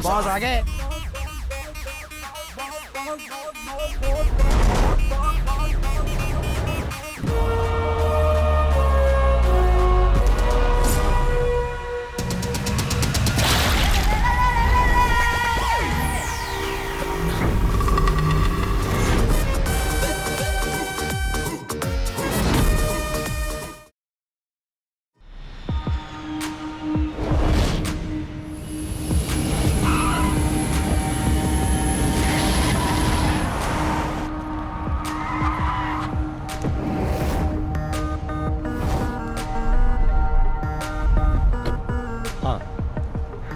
Boss आ गए।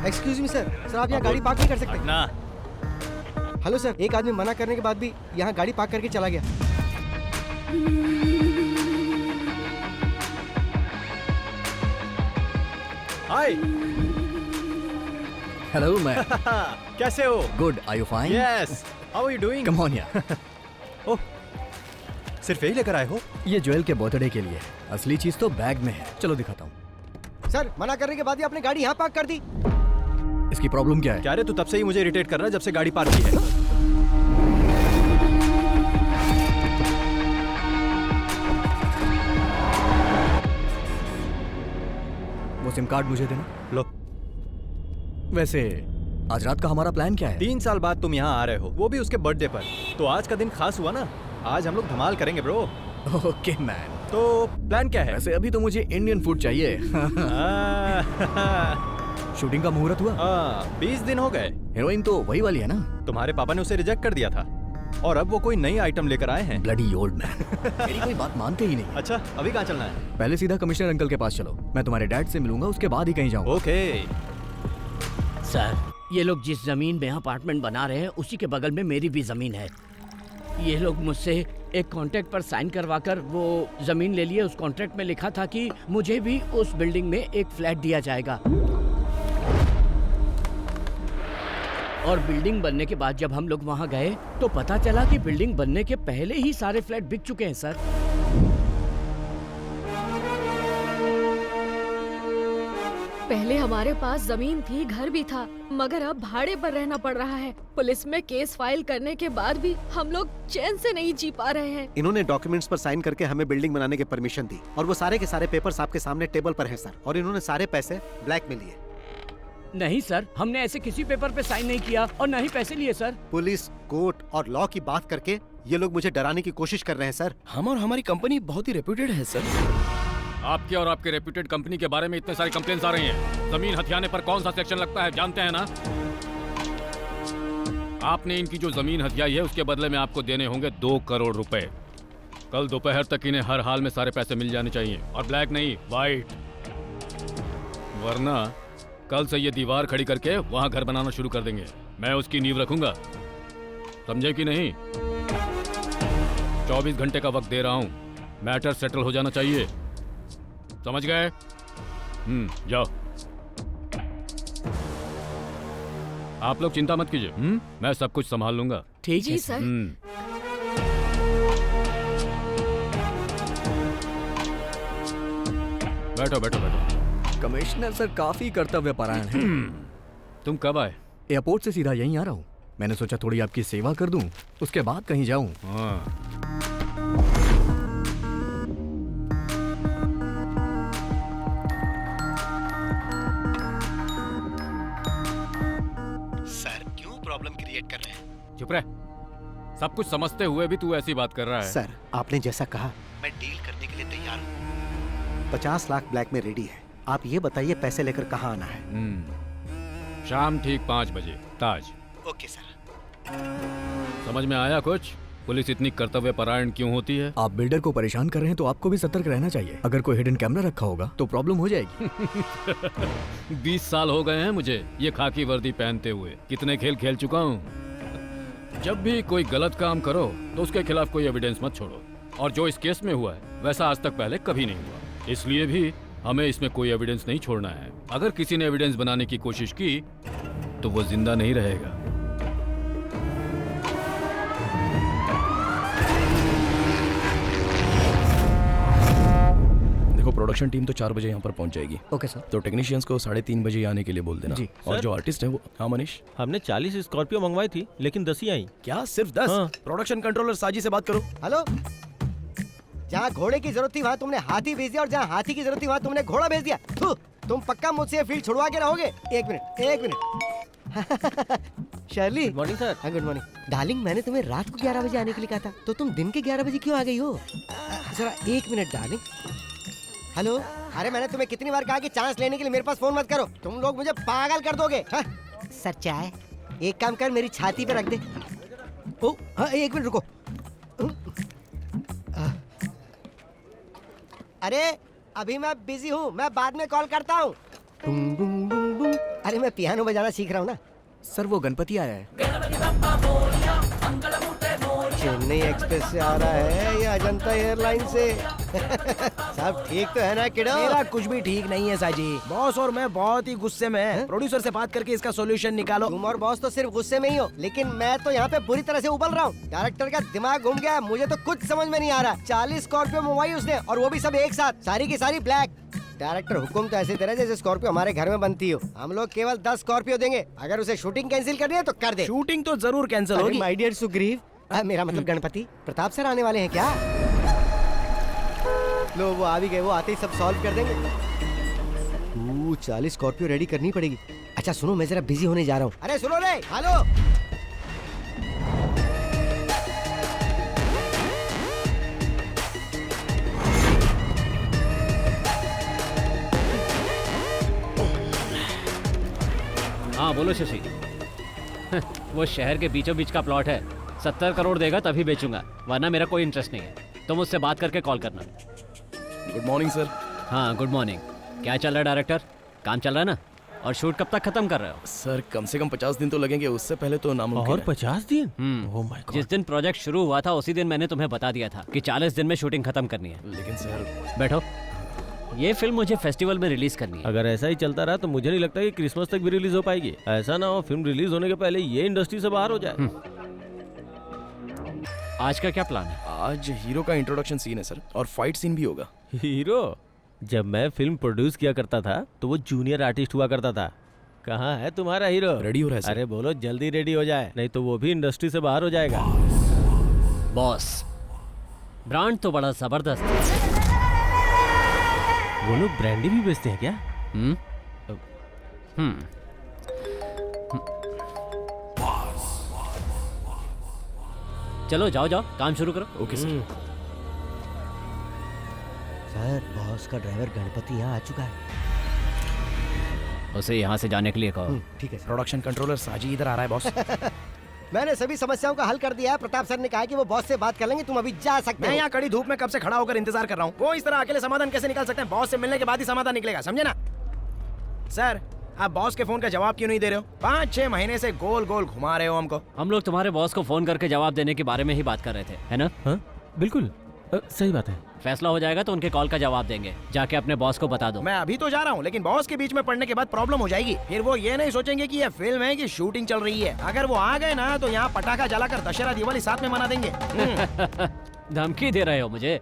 Excuse me sir, आप यहाँ गाड़ी पार्क नहीं कर सकते? ना हेलो सर, एक आदमी मना करने के बाद भी यहाँ गाड़ी पार्क करके चला गया। हाय। हेलो मैं कैसे हो? Good, are you fine? Yes, how are you doing? Come on यार। ओह, सिर्फ यही लेकर आए हो? ये ज्वेल के बर्थडे के लिए, असली चीज तो बैग में है। चलो दिखाता हूँ। सर, मना करने के बाद भी आपने गाड़ी यहाँ पार्क कर दी। इसकी प्रॉब्लम क्या है? क्या रे, तू तब से ही मुझे इरिटेट कर रहा है जब से गाड़ी पार्क की है। वो सिम कार्ड मुझे देना। लो। वैसे आज रात का हमारा प्लान क्या है? 3 साल बाद तुम यहाँ आ रहे हो, वो भी उसके बर्थडे पर। तो आज का दिन खास हुआ ना। आज हम लोग धमाल करेंगे ब्रो। Okay man. तो प्लान क्या है? वैसे अभी तो मुझे इंडियन फूड चाहिए। शूटिंग का मुहूर्त हुआ? 20 दिन हो गए। हीरोइन तो वही वाली है ना? तुम्हारे पापा ने उसे रिजेक्ट कर दिया था और अब वो कोई नई आइटम लेकर आए हैं। Bloody old man. मेरी कोई बात मानते ही नहीं। अच्छा, अभी कहाँ चलना है? पहले सीधा कमिश्नर अंकल के पास चलो। मैं तुम्हारे डैड से मिलूंगा, उसके बाद ही कहीं जाऊंगा। ओके। सर, ये लोग जिस जमीन में अपार्टमेंट बना रहे हैं उसी के बगल में मेरी भी जमीन है। ये लोग मुझसे एक कॉन्ट्रैक्ट पर साइन करवाकर वो जमीन ले लिए। उस कॉन्ट्रैक्ट में लिखा था कि मुझे भी उस बिल्डिंग में एक फ्लैट दिया जाएगा। और बिल्डिंग बनने के बाद जब हम लोग वहाँ गए तो पता चला कि बिल्डिंग बनने के पहले ही सारे फ्लैट बिक चुके हैं सर। पहले हमारे पास जमीन थी, घर भी था, मगर अब भाड़े पर रहना पड़ रहा है। पुलिस में केस फाइल करने के बाद भी हम लोग चैन से नहीं जी पा रहे हैं। इन्होंने डॉक्यूमेंट्स पर साइन करके हमें बिल्डिंग बनाने की परमिशन दी और वो सारे के सारे पेपर्स आपके सामने टेबल पर हैं सर। और इन्होंने सारे पैसे ब्लैक में लिए। नहीं सर, हमने ऐसे किसी पेपर पे साइन नहीं किया और ना ही पैसे लिए सर। पुलिस, कोर्ट और लॉ की बात करके ये लोग मुझे डराने की कोशिश कर रहे हैं सर। हम और हमारी कंपनी बहुत ही रेप्यूटेड है सर। आपके और आपके रेप्यूटेड कंपनी के बारे में इतने सारे कंप्लेंट्स आ रही हैं। जमीन हथियाने पर कौन सा सेक्शन लगता है जानते हैं ना? आपने इनकी जो जमीन हथियाई है उसके बदले में आपको देने होंगे 2 करोड़ रुपए। कल दोपहर तक इन्हें हर हाल में सारे पैसे मिल जाने चाहिए और ब्लैक नहीं, वाइट। वरना कल से ये दीवार खड़ी करके वहां घर बनाना शुरू कर देंगे। मैं उसकी नींव रखूंगा, समझे कि नहीं? 24 घंटे का वक्त दे रहा हूं, मैटर सेटल हो जाना चाहिए, समझ गए? जाओ। आप लोग चिंता मत कीजिए, मैं सब कुछ संभाल लूंगा। ठीक है सर। बैठो बैठो बैठो। कमिश्नर सर काफी कर्तव्य परायण हैं। तुम कब आए? एयरपोर्ट से सीधा यहीं आ रहा हूँ। मैंने सोचा थोड़ी आपकी सेवा कर दूं, उसके बाद कहीं जाऊं। हाँ। सर, क्यों प्रॉब्लम क्रिएट कर रहे हैं? चुप रह। सब कुछ समझते हुए भी तू ऐसी बात कर रहा है। सर, आपने जैसा कहा मैं डील करने के लिए तैयार हूँ। 50 लाख ब्लैक में रेडी है। आप ये बताइए पैसे लेकर कहाँ आना है? शाम ठीक 5 बजे, ताज। Okay sir. समझ में आया कुछ? पुलिस इतनी कर्तव्य परायण क्यों होती है? आप बिल्डर को परेशान कर रहे हैं तो आपको भी सतर्क रहना चाहिए। अगर कोई हिडन कैमरा रखा होगा तो प्रॉब्लम हो जाएगी। 20 साल हो गए हैं मुझे ये खाकी वर्दी पहनते हुए। कितने खेल खेल चुका हूँ। जब भी कोई गलत काम करो तो उसके खिलाफ कोई एविडेंस मत छोड़ो। और जो इस केस में हुआ है वैसा आज तक पहले कभी नहीं हुआ। इसलिए भी हमें इसमें कोई एविडेंस नहीं छोड़ना है। अगर किसी ने एविडेंस बनाने की कोशिश की तो वो जिंदा नहीं रहेगा। प्रोडक्शन टीम तो 4 बजे यहाँ पर पहुँच जाएगी। Okay sir. तो टेक्नीशियंस को 3:30 बजे आने के लिए बोल देना। जी। और सर। जो आर्टिस्ट है वो, हाँ मनीष, हमने 40 स्कॉर्पियो मंगवाई थी लेकिन 10 ही आई। क्या सिर्फ 10? हाँ। प्रोडक्शन कंट्रोलर साजी से बात करो। हेलो, जहाँ घोड़े की जरूरत थी वहाँ तुमने हाथी भेज दिया और जहाँ हाथी की जरूरत थी वहाँ तुमने घोड़ा भेज दिया। थू, तुम पक्का मुझसे फील्ड छुड़वा के रहोगे? एक minute Shirley. Good morning sir. हाँ गुड मॉर्निंग डार्लिंग। मैंने तुम्हें रात को 11 बजे आने के लिए कहा था, तो तुम दिन के 11 बजे क्यों आ गई हो? जरा 1 मिनट डार्लिंग। हेलो, अरे मैंने तुम्हें कितनी बार कहा कि चांस लेने के लिए मेरे पास फोन मत करो, तुम लोग मुझे पागल कर दोगे। हाँ? सर चाय एक काम कर, मेरी छाती पे रख दे। ओ हाँ 1 मिनट रुको। अरे अभी मैं बिजी हूँ, मैं बाद में कॉल करता हूँ। अरे मैं पियानो बजाना सीख रहा हूँ ना। सर वो गणपति आया है। चेन्नई एक्सप्रेस से आ रहा है या अजंता एयरलाइन से? सब ठीक तो है ना किडो? मेरा कुछ भी ठीक नहीं है साजी। बॉस और मैं बहुत ही गुस्से में हैं। प्रोड्यूसर से बात करके इसका सॉल्यूशन निकालो। तुम और बॉस तो सिर्फ गुस्से में ही हो, लेकिन मैं तो यहाँ पे बुरी तरह से उबल रहा हूँ। डायरेक्टर का दिमाग घूम गया है, मुझे तो कुछ समझ में नहीं आ रहा। 40 स्कॉर्पियो मंगवाई उसने और वो भी सब एक साथ, सारी की सारी ब्लैक। डायरेक्टर हुक्म तो ऐसे दे रहा है जैसे स्कॉर्पियो हमारे घर में बनती हो। हम लोग केवल 10 स्कॉर्पियो देंगे, अगर उसे शूटिंग कैंसिल करनी है तो कर दे। शूटिंग तो जरूर कैंसिल होगी। माय डियर सुग्रीव, मेरा मतलब गणपति प्रताप सर आने वाले हैं क्या? लो वो आ भी गए, वो आते ही सब सॉल्व कर देंगे। 40 स्कॉर्पियो रेडी करनी पड़ेगी। अच्छा सुनो, मैं जरा बिजी होने जा रहा हूँ। अरे सुनो रे, हेलो। हाँ बोलो शशि। वो शहर के बीचों बीच का प्लॉट है, 70 करोड़ देगा तभी बेचूंगा, वरना मेरा कोई इंटरेस्ट नहीं है। तुम उससे बात करके कॉल करना। Good morning sir. हाँ गुड मॉर्निंग। क्या चल रहा है डायरेक्टर? काम चल रहा है ना? और शूट कब तक खत्म कर रहे हो? सर कम से कम 50 दिन तो लगेंगे, उससे पहले तो नामुमकिन और है। 50 दिन? Oh my God. जिस दिन प्रोजेक्ट शुरू हुआ था उसी दिन मैंने तुम्हें बता दिया था कि 40 दिन में शूटिंग खत्म करनी है। लेकिन सर बैठो। ये फिल्म मुझे फेस्टिवल में रिलीज करनी है। अगर ऐसा ही चलता रहा तो मुझे नहीं लगता कि क्रिसमस तक भी रिलीज हो पाएगी। ऐसा ना हो फिल्म रिलीज होने के पहले ये इंडस्ट्री से बाहर हो जाए। आज का क्या प्लान है? आज हीरो का इंट्रोडक्शन सीन है सर, और फाइट सीन भी होगा। हीरो? जब मैं फिल्म प्रोड्यूस किया करता था तो वो जूनियर आर्टिस्ट हुआ करता था। कहाँ है तुम्हारा हीरो? रेडी हो रहा है सर। अरे बोलो जल्दी रेडी हो जाए, नहीं तो वो भी इंडस्ट्री से बाहर हो जाएगा। बॉस, ब्रांड तो बड़ा जबरदस्त है। वो लोग ब्रांडी भी बेचते हैं क्या? चलो जाओ जाओ, काम शुरू करो। Okay sir. सर बॉस का ड्राइवर गणपति यहाँ आ चुका है। उसे यहाँ से जाने के लिए कहो। ठीक है सर। प्रोडक्शन कंट्रोलर साजी इधर आ रहा है बॉस। मैंने सभी समस्याओं का हल कर दिया है। प्रताप सर ने कहा कि वो बॉस से बात कर लेंगे, तुम अभी जा सकते मैं हो। यहाँ कड़ी धूप में कब से खड़ा होकर इंतजार कर रहा हूँ। वो इस तरह अकेले समाधान कैसे निकाल सकते हैं? बॉस से मिलने के बाद ही समाधान निकलेगा, समझे ना? सर आप बॉस के फोन का जवाब क्यों नहीं दे रहे हो? 5-6 महीने से गोल गोल घुमा रहे हो हमको। हम लोग तुम्हारे बॉस को फोन करके जवाब देने के बारे में ही बात कर रहे थे, है ना? हाँ बिल्कुल सही बात है। फैसला हो जाएगा तो उनके कॉल का जवाब देंगे। जाके अपने बॉस को बता दो। मैं अभी तो जा रहा हूँ, लेकिन बॉस के बीच में पड़ने के बाद प्रॉब्लम हो जाएगी। फिर वो ये नहीं सोचेंगे कि ये फिल्म है कि शूटिंग चल रही है। अगर वो आ गए ना तो यहाँ पटाखा जलाकर दशहरा दिवाली साथ में मना देंगे। धमकी दे रहे हो मुझे?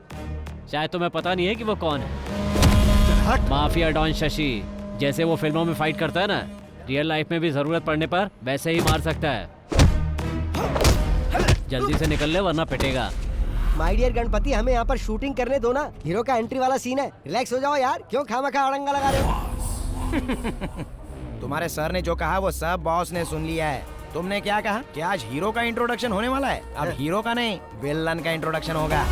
शायद तुम्हें पता नहीं है कि वो कौन है। Mafia don Shashi. जैसे वो फिल्मों में फाइट करता है ना, रियल लाइफ में भी जरूरत पड़ने पर वैसे ही मार सकता है। जल्दी से निकल ले वरना पिटेगा। माय डियर गणपति, हमें यहाँ पर शूटिंग करने दो ना। हीरो का एंट्री वाला सीन है, रिलैक्स हो जाओ यार। क्यों खामखा अड़ंगा लगा रहे हो? तुम्हारे सर ने जो कहा वो सब बॉस ने सुन लिया है। तुमने क्या कहा कि आज हीरो का इंट्रोडक्शन होने वाला है? अब हीरो का नहीं, विलन का इंट्रोडक्शन होगा।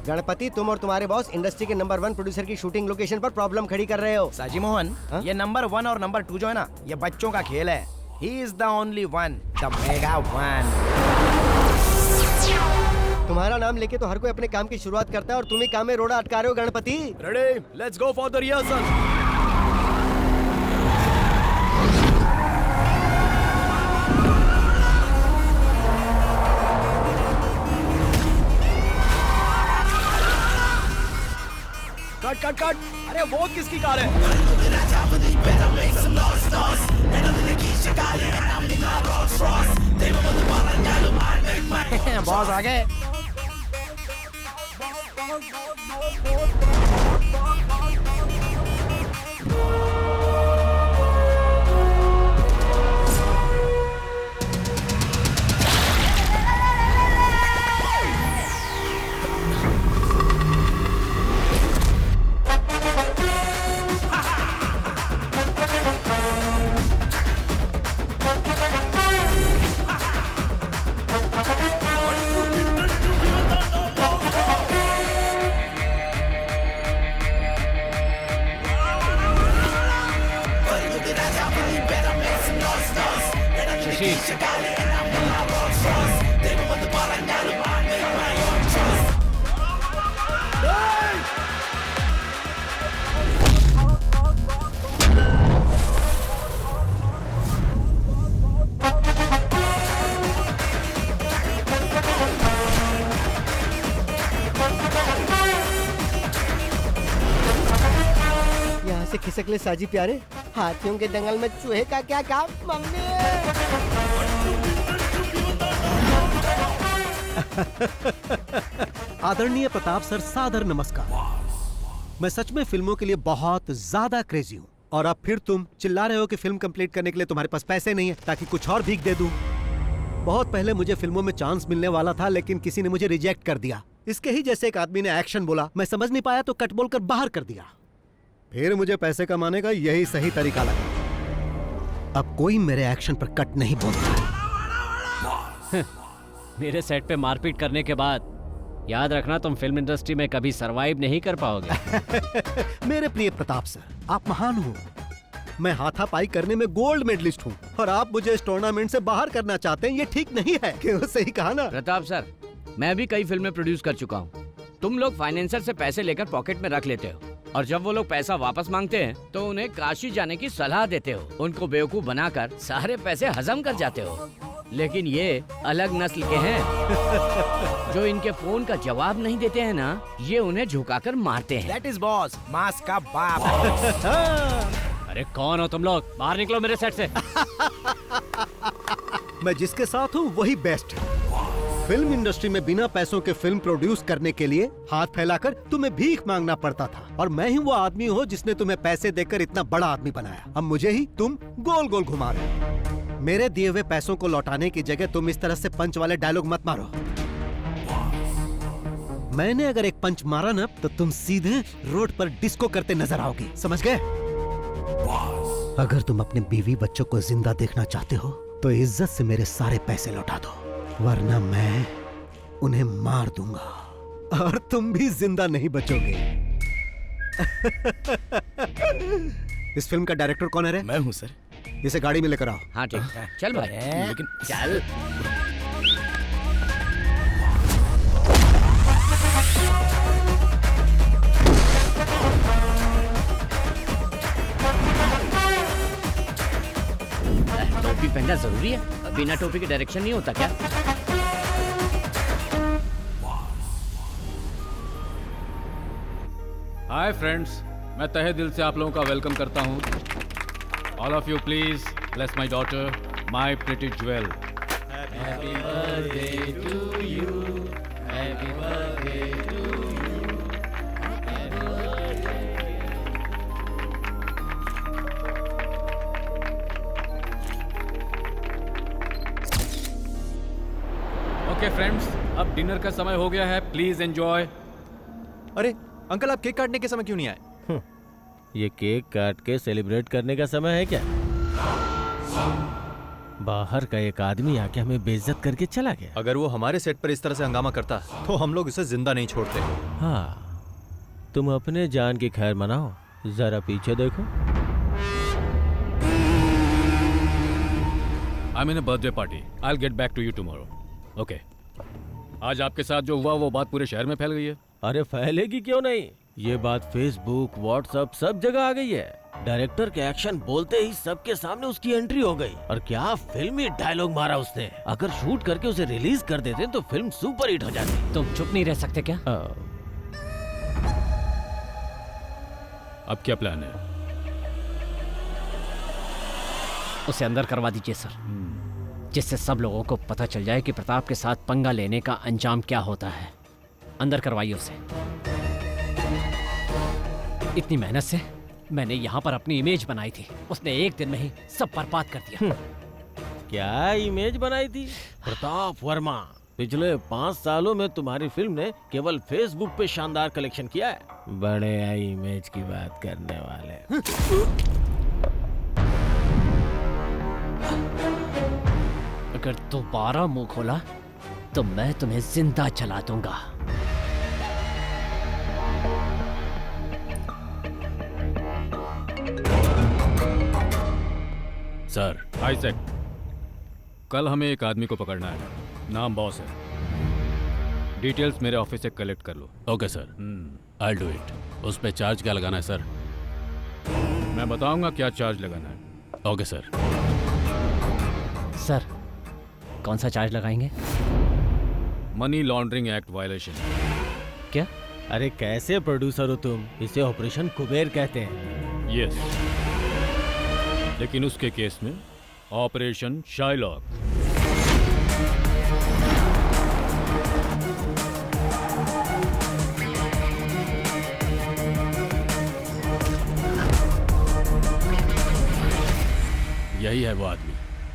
गणपति, तुम और तुम्हारे बॉस इंडस्ट्री के नंबर 1 प्रोड्यूसर की शूटिंग लोकेशन पर प्रॉब्लम खड़ी कर रहे हो। साजी मोहन, ये नंबर 1 और नंबर 2 जो है ना, ये बच्चों का खेल है। He is the only one, the mega one. तुम्हारा नाम लेके तो हर कोई अपने काम की शुरुआत करता है और तुम ही काम में रोड़ा अटका रहे हो Ganpati. Ready? Let's go for the rehearsal. Cut cut cut. अरे वो किसकी कार है? बॉस आ गए। यहाँ से खिसक ले साजी प्यारे, हाथियों के दंगल में चूहे का क्या काम मम्मी। आदरणीय प्रताप सर, सादर नमस्कार। मैं सच में फिल्मों के लिए बहुत ज्यादा क्रेजी हूँ और अब फिर तुम चिल्ला रहे हो कि फिल्म कंप्लीट करने के लिए तुम्हारे पास पैसे नहीं है ताकि कुछ और भीख दे दूं। बहुत पहले मुझे फिल्मों में चांस मिलने वाला था, लेकिन किसी ने मुझे रिजेक्ट कर दिया। इसके ही जैसे एक आदमी ने एक्शन बोला, मैं समझ नहीं पाया तो कट बोलकर बाहर कर दिया। फिर मुझे पैसे कमाने का यही सही तरीका लगा। अब कोई मेरे एक्शन पर कट नहीं बोलता। मेरे सेट पे मारपीट करने के बाद याद रखना, तुम फिल्म इंडस्ट्री में कभी सरवाइव नहीं कर पाओगे। मेरे प्रिय प्रताप सर, आप महान हो। मैं हाथापाई करने में गोल्ड मेडलिस्ट हूँ और आप मुझे इस टूर्नामेंट से बाहर करना चाहते हैं। ये ठीक नहीं है। क्यों? सही कहा ना प्रताप सर, मैं भी कई फिल्में प्रोड्यूस कर चुका हूँ। तुम लोग फाइनेंसर से पैसे लेकर पॉकेट में रख लेते हो और जब वो लोग पैसा वापस मांगते हैं तो उन्हें काशी जाने की सलाह देते हो। उनको बेवकूफ बनाकर सारे पैसे हजम कर जाते हो। लेकिन ये अलग नस्ल के हैं जो इनके फोन का जवाब नहीं देते हैं ना, ये उन्हें झुकाकर मारते हैं। That is boss, मास का बाप। अरे कौन हो तुम लोग? बाहर निकलो मेरे सेट से। मैं जिसके साथ हूँ वही बेस्ट है। फिल्म इंडस्ट्री में बिना पैसों के फिल्म प्रोड्यूस करने के लिए हाथ फैलाकर तुम्हें भीख मांगना पड़ता था और मैं ही वो आदमी हूँ जिसने तुम्हें पैसे देकर इतना बड़ा आदमी बनाया। अब मुझे ही तुम गोल गोल घुमा रहे हो। मेरे दिए हुए पैसों को लौटाने की जगह तुम इस तरह से पंच वाले डायलॉग मत मारो। मैंने अगर एक पंच मारा ना तो तुम सीधे रोड पर डिस्को करते नजर आओगे, समझ गए? अगर तुम अपने बीवी बच्चों को जिंदा देखना चाहते हो तो इज्जत से मेरे सारे पैसे लौटा दो, वरना मैं उन्हें मार दूंगा और तुम भी जिंदा नहीं बचोगे। इस फिल्म का डायरेक्टर कौन है रे? मैं हूँ सर। इसे गाड़ी में लेकर आओ। हाँ ठीक है, चल भाई। लेकिन चल। टोपी पहनना जरूरी है? बिना टोपी के डायरेक्शन नहीं होता क्या? हाय फ्रेंड्स, मैं तहे दिल से आप लोगों का वेलकम करता हूँ। All of you please bless my daughter, my pretty jewel. Happy birthday to you, happy birthday to okay friends, अब डिनर का समय हो गया है, प्लीज एंजॉय। अरे अंकल, आप केक काटने के समय क्यों नहीं आए? ये केक काट के सेलिब्रेट करने का समय है क्या? बाहर का एक आदमी आके हमें बेइज्जत करके चला गया। अगर वो हमारे सेट पर इस तरह से हंगामा करता तो हम लोग इसे जिंदा नहीं छोड़ते। हाँ, तुम अपने जान की खैर मनाओ, जरा पीछे देखो। I mean a birthday party. I will get back to you tomorrow. Okay. आज आपके साथ जो हुआ वो बात पूरे शहर में फैल गई है। अरे फैलेगी क्यों नहीं? ये बात फेसबुक, व्हाट्सएप सब जगह आ गई है। डायरेक्टर के एक्शन बोलते ही सबके सामने उसकी एंट्री हो गई। और क्या फिल्मी डायलॉग मारा उसने। अगर शूट करके उसे रिलीज कर देते तो फिल्म सुपर हिट हो जाती। तुम चुप नहीं रह सकते क्या? अब क्या प्लान है? उसे अंदर करवा दीजिए सर, जिससे सब लोगों को पता चल जाए कि प्रताप के साथ पंगा लेने का अंजाम क्या होता है। अंदर करवाइए उसे। इतनी मेहनत से मैंने यहाँ पर अपनी इमेज बनाई थी, उसने एक दिन में ही सब बर्बाद कर दिया। क्या इमेज बनाई थी? प्रताप वर्मा, पिछले 5 सालों में तुम्हारी फिल्म ने केवल फेसबुक पे शानदार कलेक्शन किया है। बड़े आई इमेज की बात करने वाले। अगर दोबारा मुंह खोला तो मैं तुम्हें जिंदा जला दूंगा। सर आइजैक, कल हमें एक आदमी को पकड़ना है, नाम बॉस है। डिटेल्स मेरे ऑफिस से कलेक्ट कर लो। Okay sir, I do it. उस पे चार्ज क्या लगाना है सर? मैं बताऊंगा क्या चार्ज लगाना है। Okay sir. सर कौन सा चार्ज लगाएंगे? Money laundering act violation. क्या? अरे कैसे प्रोड्यूसर हो तुम? इसे ऑपरेशन कुबेर कहते हैं। यस, लेकिन उसके केस में ऑपरेशन शाइलॉक। यही है वो आदमी।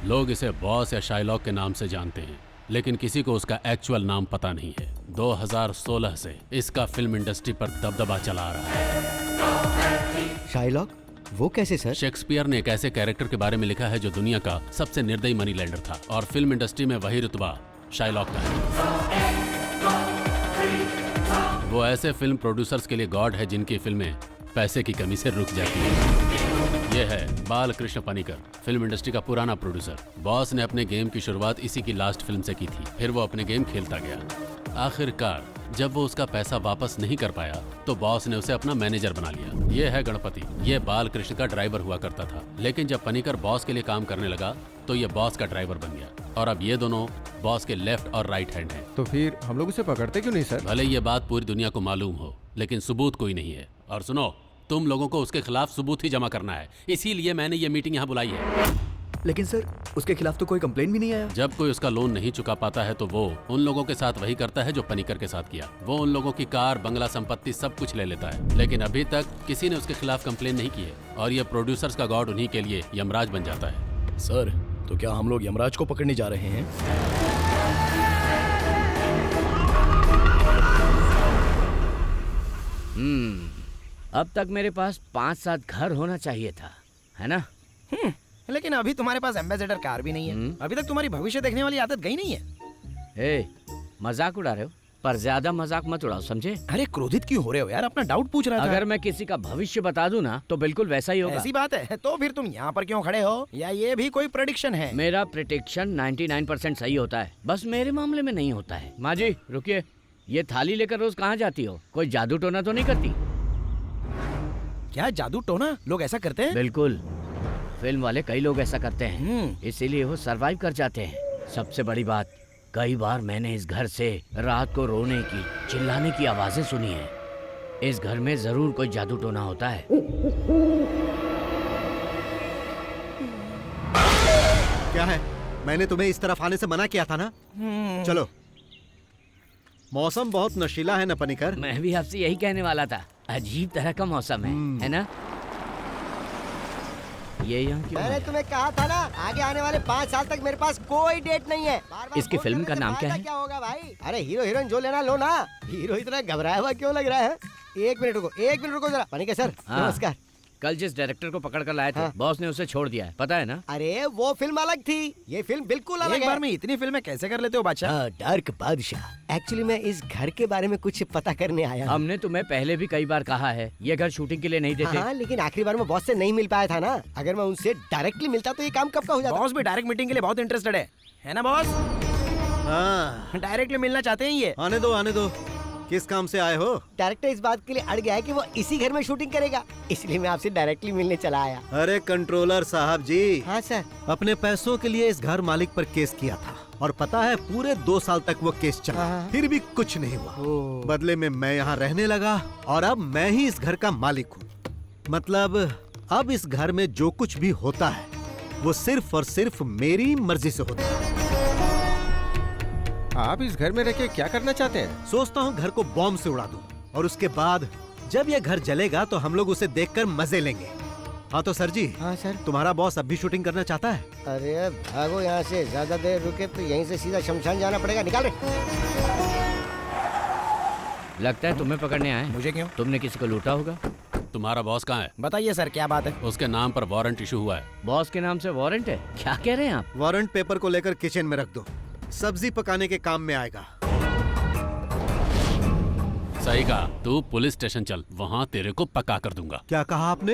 लोग इसे बॉस या शाइलॉक के नाम से जानते हैं, लेकिन किसी को उसका एक्चुअल नाम पता नहीं है। 2016 से इसका फिल्म इंडस्ट्री पर दबदबा चला आ रहा है। शाइलॉक? वो कैसे सर? शेक्सपियर ने एक ऐसे कैरेक्टर के बारे में लिखा है जो दुनिया का सबसे निर्दयी मनी लेंडर था, और फिल्म इंडस्ट्री में वही रुतबा शाइलॉक का है। वो ऐसे फिल्म प्रोड्यूसर्स के लिए गॉड है जिनकी फिल्में पैसे की कमी से रुक जाती है। ये है बालकृष्ण पनिकर, फिल्म इंडस्ट्री का पुराना प्रोड्यूसर। बॉस ने अपने गेम की शुरुआत इसी की लास्ट फिल्म से की थी। फिर वो अपने गेम खेलता गया। आखिरकार जब वो उसका पैसा वापस नहीं कर पाया तो बॉस ने उसे अपना मैनेजर बना लिया। ये है गणपति, ये बालकृष्ण का ड्राइवर हुआ करता था। लेकिन जब पनिकर बॉस के लिए काम करने लगा तो ये बॉस का ड्राइवर बन गया, और अब ये दोनों बॉस के लेफ्ट और राइट हैंड हैं। तो फिर हम लोग उसे पकड़ते क्यों नहीं सर? भले ये बात पूरी दुनिया को मालूम हो, लेकिन सबूत कोई नहीं है। और सुनो, तुम लोगों को उसके खिलाफ सबूत ही जमा करना है, इसीलिए मैंने ये मीटिंग यहाँ बुलाई है। लेकिन सर उसके खिलाफ तो कोई कंप्लेन भी नहीं आया। जब कोई उसका लोन नहीं चुका पाता है तो वो उन लोगों के साथ वही करता है जो पनिकर के साथ किया। वो उन लोगों की कार, बंगला, संपत्ति सब कुछ ले लेता है, लेकिन अभी तक किसी ने उसके खिलाफ कंप्लेन नहीं की है। और ये प्रोड्यूसर्स का गॉड उन्हीं के लिए यमराज बन जाता है। सर, तो क्या हम लोग यमराज को पकड़ने जा रहे हैं? अब तक मेरे पास 5-7 घर होना चाहिए था, है ना? लेकिन अभी तुम्हारे पास एम्बेसडर कार भी नहीं है। अभी तक तुम्हारी भविष्य देखने वाली आदत गई नहीं है। ए, मजाक उड़ा रहे हो, पर ज्यादा मजाक मत उड़ाओ, समझे? अरे क्रोधित क्यों हो रहे हो यार? अपना डाउट पूछ रहा था। अगर मैं किसी का भविष्य बता दूं ना तो बिल्कुल वैसा ही होगा। ऐसी बात है तो फिर तुम यहाँ पर क्यों खड़े हो? या ये भी कोई प्रेडिक्शन है? मेरा प्रेडिक्शन 99% सही होता है, बस मेरे मामले में नहीं होता है। माँ जी रुकिए, ये थाली लेकर रोज कहाँ जाती हो? कोई जादू टोना तो नहीं करती? क्या जादू टोना? लोग ऐसा करते हैं? बिल्कुल, फिल्म वाले कई लोग ऐसा करते हैं, इसीलिए वो सरवाइव कर जाते हैं। सबसे बड़ी बात, कई बार मैंने इस घर से रात को रोने की, चिल्लाने की आवाजें सुनी है। इस घर में जरूर कोई जादू टोना होता है। क्या है? मैंने तुम्हें इस तरफ आने से मना किया था ना? चलो। मौसम बहुत नशीला है ना पनिकर? मैं भी आपसे यही कहने वाला था, अजीब तरह का मौसम है ना? ये यहाँ क्यों मैंने है? तुम्हें कहा था ना, आगे आने वाले 5 साल तक मेरे पास कोई डेट नहीं है। बार-बार इसकी फोन फिल्म करने का से नाम क्या फायदा है? क्या होगा भाई? अरे हीरो हीरोइन जो लेना लो ना। हीरो इतना घबराया हुआ क्यों लग रहा है? एक मिनट रुको जरा। पनिकर सर, हाँ। नमस्कार। कल जिस डायरेक्टर को पकड़ कर लाए थे, हाँ। बॉस ने उसे छोड़ दिया है, पता है ना? अरे वो फिल्म अलग थी, ये फिल्म बिल्कुल अलग एक है। बार में इतनी फिल्में कैसे कर लेते हो बादशाह? डार्क बादशाह। एक्चुअली मैं इस घर के बारे में कुछ पता करने आया हूँ। हमने तुम्हें पहले भी कई बार कहा है, ये घर शूटिंग के लिए नहीं देते। हाँ, लेकिन आखिरी बार मैं बॉस से नहीं मिल पाया था ना। अगर मैं उनसे डायरेक्टली मिलता तो ये काम कब का हो जाता। बॉस भी डायरेक्ट मीटिंग के लिए बहुत इंटरेस्टेड है ना बॉस? हाँ, डायरेक्टली मिलना चाहते हैं ये। आने दो। किस काम से आए हो? डायरेक्टर इस बात के लिए अड़ गया है कि वो इसी घर में शूटिंग करेगा, इसलिए मैं आपसे डायरेक्टली मिलने चला आया। अरे कंट्रोलर साहब जी। हाँ सर। अपने पैसों के लिए इस घर मालिक पर केस किया था, और पता है पूरे 2 साल तक वो केस चला, हाँ। फिर भी कुछ नहीं हुआ। बदले में मैं यहाँ रहने लगा, और अब मैं ही इस घर का मालिक हूँ। मतलब अब इस घर में जो कुछ भी होता है वो सिर्फ और सिर्फ मेरी मर्जी से होता है। आप इस घर में रह के क्या करना चाहते हैं? सोचता हूँ घर को बॉम्ब से उड़ा दूं, और उसके बाद जब ये घर जलेगा तो हम लोग उसे देखकर मजे लेंगे। हाँ तो सर जी। हाँ सर। तुम्हारा बॉस अब भी शूटिंग करना चाहता है? अरे भागो यहाँ से, ज्यादा देर रुके तो यहीं से सीधा शमशान जाना पड़ेगा। निकाल रहे। लगता है तुम्हें पकड़ने आए। मुझे क्यों? तुमने किसी को लूटा होगा। तुम्हारा बॉस कहाँ है? बताइए सर, क्या बात है? उसके नाम पर वारंट इशू हुआ है। बॉस के नाम से वारंट है? क्या कह रहे हैं आप? वारंट पेपर को लेकर किचन में रख दो, सब्जी पकाने के काम में आएगा। सही कहा। तू पुलिस स्टेशन चल, वहाँ तेरे को पका कर दूंगा। क्या कहा आपने?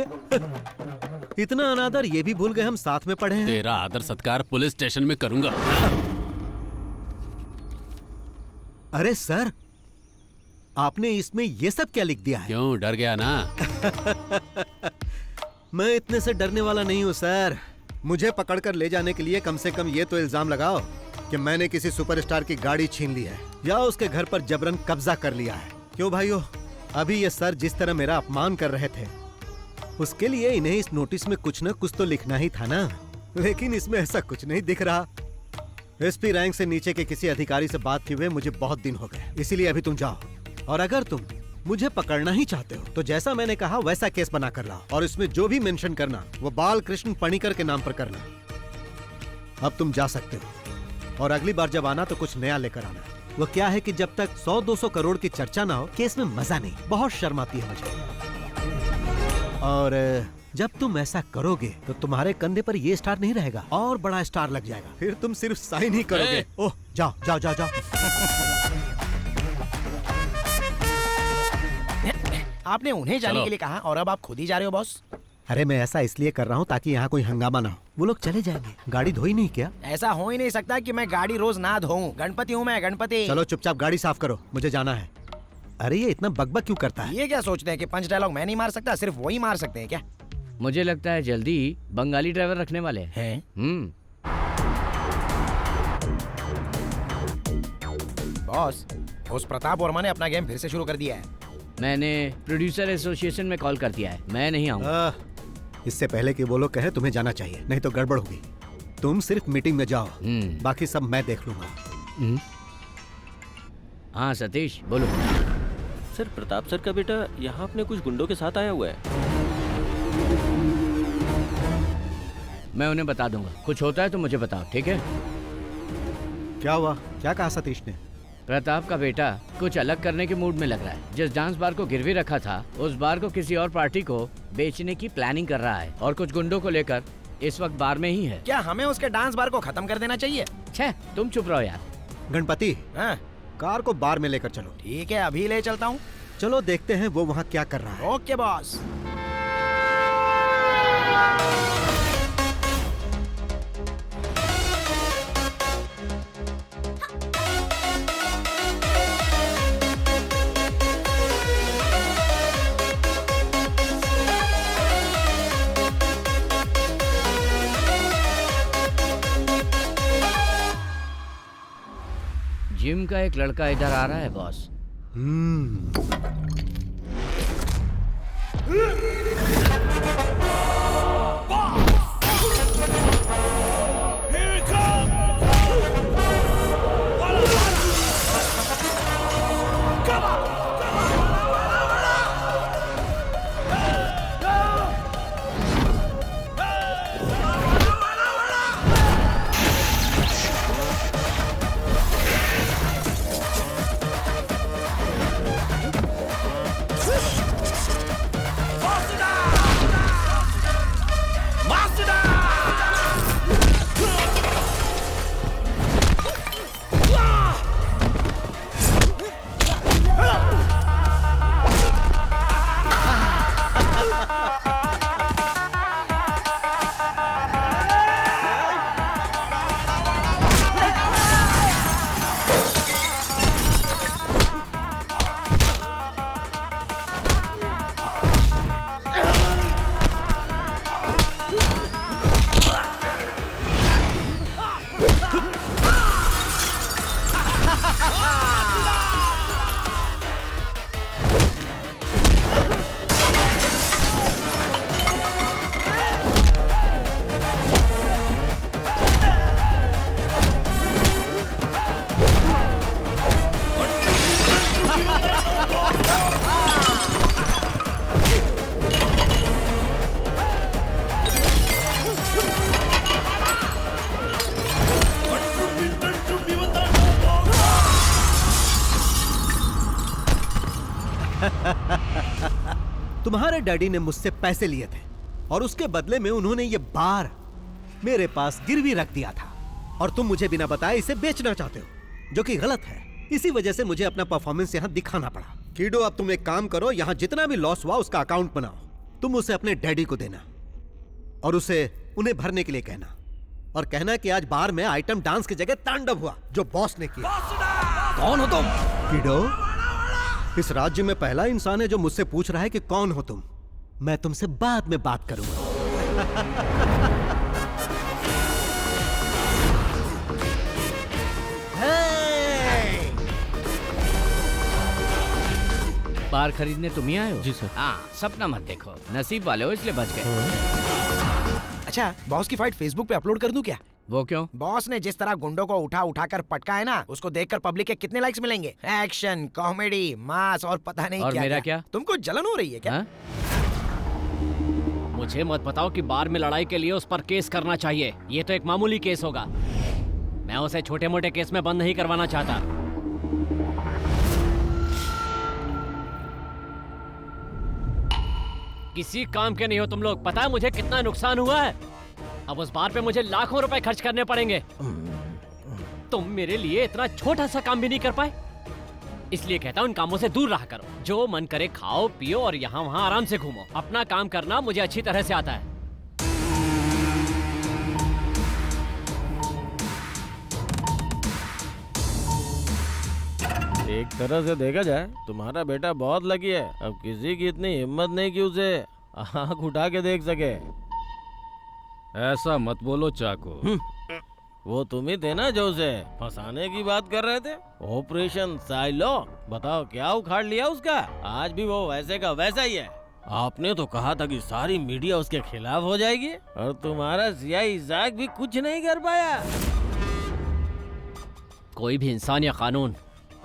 इतना अनादर ये भी भूल गए हम साथ में पढ़े हैं। तेरा आदर सत्कार पुलिस स्टेशन में करूंगा। अरे सर, आपने इसमें ये सब क्या लिख दिया है? क्यों, डर गया ना? मैं इतने से डरने वाला नहीं हूँ सर। मुझे पकड़कर ले जाने के लिए कम से कम ये तो इल्जाम लगाओ कि मैंने किसी सुपरस्टार की गाड़ी छीन ली है या उसके घर पर जबरन कब्जा कर लिया है। क्यों भाइयों, अभी ये सर जिस तरह मेरा अपमान कर रहे थे, उसके लिए इन्हें इस नोटिस में कुछ न कुछ तो लिखना ही था ना। लेकिन इसमें ऐसा कुछ नहीं दिख रहा। एसपी रैंक से नीचे के किसी अधिकारी से बात किए हुए मुझे बहुत दिन हो गए, इसीलिए अभी तुम जाओ और अगर तुम मुझे पकड़ना ही चाहते हो तो जैसा मैंने कहा वैसा केस बना कर लाओ और इसमें जो भी मेंशन करना वो बालकृष्ण पणिकर के नाम पर करना। अब तुम जा सकते हो और अगली बार जब आना तो कुछ नया लेकर आना। वो क्या है कि जब तक 100-200 करोड़ की चर्चा ना हो केस में मजा नहीं, बहुत शर्म आती है मुझे। और जब तुम ऐसा करोगे तो तुम्हारे कंधे पर ये स्टार नहीं रहेगा और बड़ा स्टार लग जाएगा, फिर तुम सिर्फ साइन ही करोगे। ओह जाओ जाओ जाओ जाओ। आपने उन्हें जाने के लिए कहा और अब आप खुद ही जा रहे हो बॉस? अरे मैं ऐसा इसलिए कर रहा हूँ ताकि यहाँ कोई हंगामा ना हो। वो लोग चले जाएंगे, गाड़ी धोई नहीं क्या? ऐसा हो ही नहीं सकता कि मैं गाड़ी रोज ना धोऊं। गणपति हूँ मैं, गणपति। चलो चुपचाप गाड़ी साफ करो, मुझे जाना है। अरे ये इतना बकबक क्यों करता है? ये क्या सोचते हैं कि पंच डायलॉग मैं नहीं मार सकता, सिर्फ वही मार सकते हैं क्या? मुझे लगता है जल्दी ही बंगाली ड्राइवर रखने वाले हैं। बॉस, उस प्रताप वर्मा ने अपना गेम फिर से शुरू कर दिया है। मैंने प्रोड्यूसर एसोसिएशन में कॉल कर दिया है, मैं नहीं आऊंगा। इससे पहले कि वो लोग कहे तुम्हें जाना चाहिए, नहीं तो गड़बड़ होगी। तुम सिर्फ मीटिंग में जाओ, बाकी सब मैं देख लूंगा। हाँ सतीश बोलो। सर, प्रताप सर का बेटा यहाँ अपने कुछ गुंडों के साथ आया हुआ है। मैं उन्हें बता दूंगा, कुछ होता है तो मुझे बताओ, ठीक है? क्या हुआ? क्या कहा सतीश ने? प्रताप का बेटा कुछ अलग करने के मूड में लग रहा है। जिस डांस बार को गिरवी रखा था उस बार को किसी और पार्टी को बेचने की प्लानिंग कर रहा है और कुछ गुंडों को लेकर इस वक्त बार में ही है। क्या हमें उसके डांस बार को खत्म कर देना चाहिए? छे, तुम चुप रहो यार। गणपति, कार को बार में लेकर चलो। ठीक है, अभी ले चलता हूँ। चलो देखते हैं वो वहाँ क्या कर रहा है। Okay boss. जिम का एक लड़का इधर आ रहा है बॉस। तुम्हारे डैडी ने मुझसे पैसे लिए थे और उसके बदले में उन्होंने ये बार मेरे पास गिरवी रख दिया था और तुम मुझे बिना बताए इसे बेचना चाहते हो, जो कि गलत है। इसी वजह से मुझे अपना परफॉर्मेंस यहाँ दिखाना पड़ा। कीडो, अब तुम एक काम करो, यहाँ जितना भी लॉस हुआ उसका अकाउंट बनाओ। तुम उसे अपने डैडी को देना और उसे उन्हें भरने के लिए कहना, और कहना कि आज बार में आइटम डांस की जगह तांडव हुआ जो बॉस ने किया। कौन हो तुम? कीडो, इस राज्य में पहला इंसान है जो मुझसे पूछ रहा है कि कौन हो तुम। मैं तुमसे बाद में बात करूंगा। बार खरीदने तुम ही आए हो? जी सर। हाँ, सपना मत देखो, नसीब वाले हो इसलिए बच गए। अच्छा, बॉस की फाइट फेसबुक पे अपलोड कर दूं क्या? वो क्यों? बॉस ने जिस तरह गुंडों को उठा उठा कर पटका है ना, उसको देखकर पब्लिक के कितने लाइक्स मिलेंगे। एक्शन, कॉमेडी, मास और पता नहीं और क्या मेरा क्या? तुमको जलन हो रही है क्या? हाँ? मुझे मत बताओ कि बार में लड़ाई के लिए उस पर केस करना चाहिए। ये तो एक मामूली केस होगा। मैं उसे छोटे मोटे केस में बंद नहीं करवाना चाहता। किसी काम के नहीं हो तुम लोग। पता है मुझे कितना नुकसान हुआ है? अब उस बार पे मुझे लाखों रुपए खर्च करने पड़ेंगे। तुम मेरे लिए इतना छोटा सा काम भी नहीं कर पाए। इसलिए कहता हूँ इन कामों से दूर रहा करो। जो मन करे खाओ पियो और यहाँ वहाँ आराम से घूमो। अपना काम करना मुझे अच्छी तरह से आता है। एक तरह से देखा जाए तुम्हारा बेटा बहुत लकी है। अब किसी की इतनी हिम्मत नहीं कि उसे आंख उठा के देख सके। ऐसा मत बोलो चाको। वो तुम ही थे ना जो उसे फंसाने की बात कर रहे थे। ऑपरेशन साइलो, बताओ क्या उखाड़ लिया उसका। आज भी वो वैसे का वैसा ही है। आपने तो कहा था कि सारी मीडिया उसके खिलाफ हो जाएगी और तुम्हारा सियाही इजाक भी कुछ नहीं कर पाया। कोई भी इंसान या कानून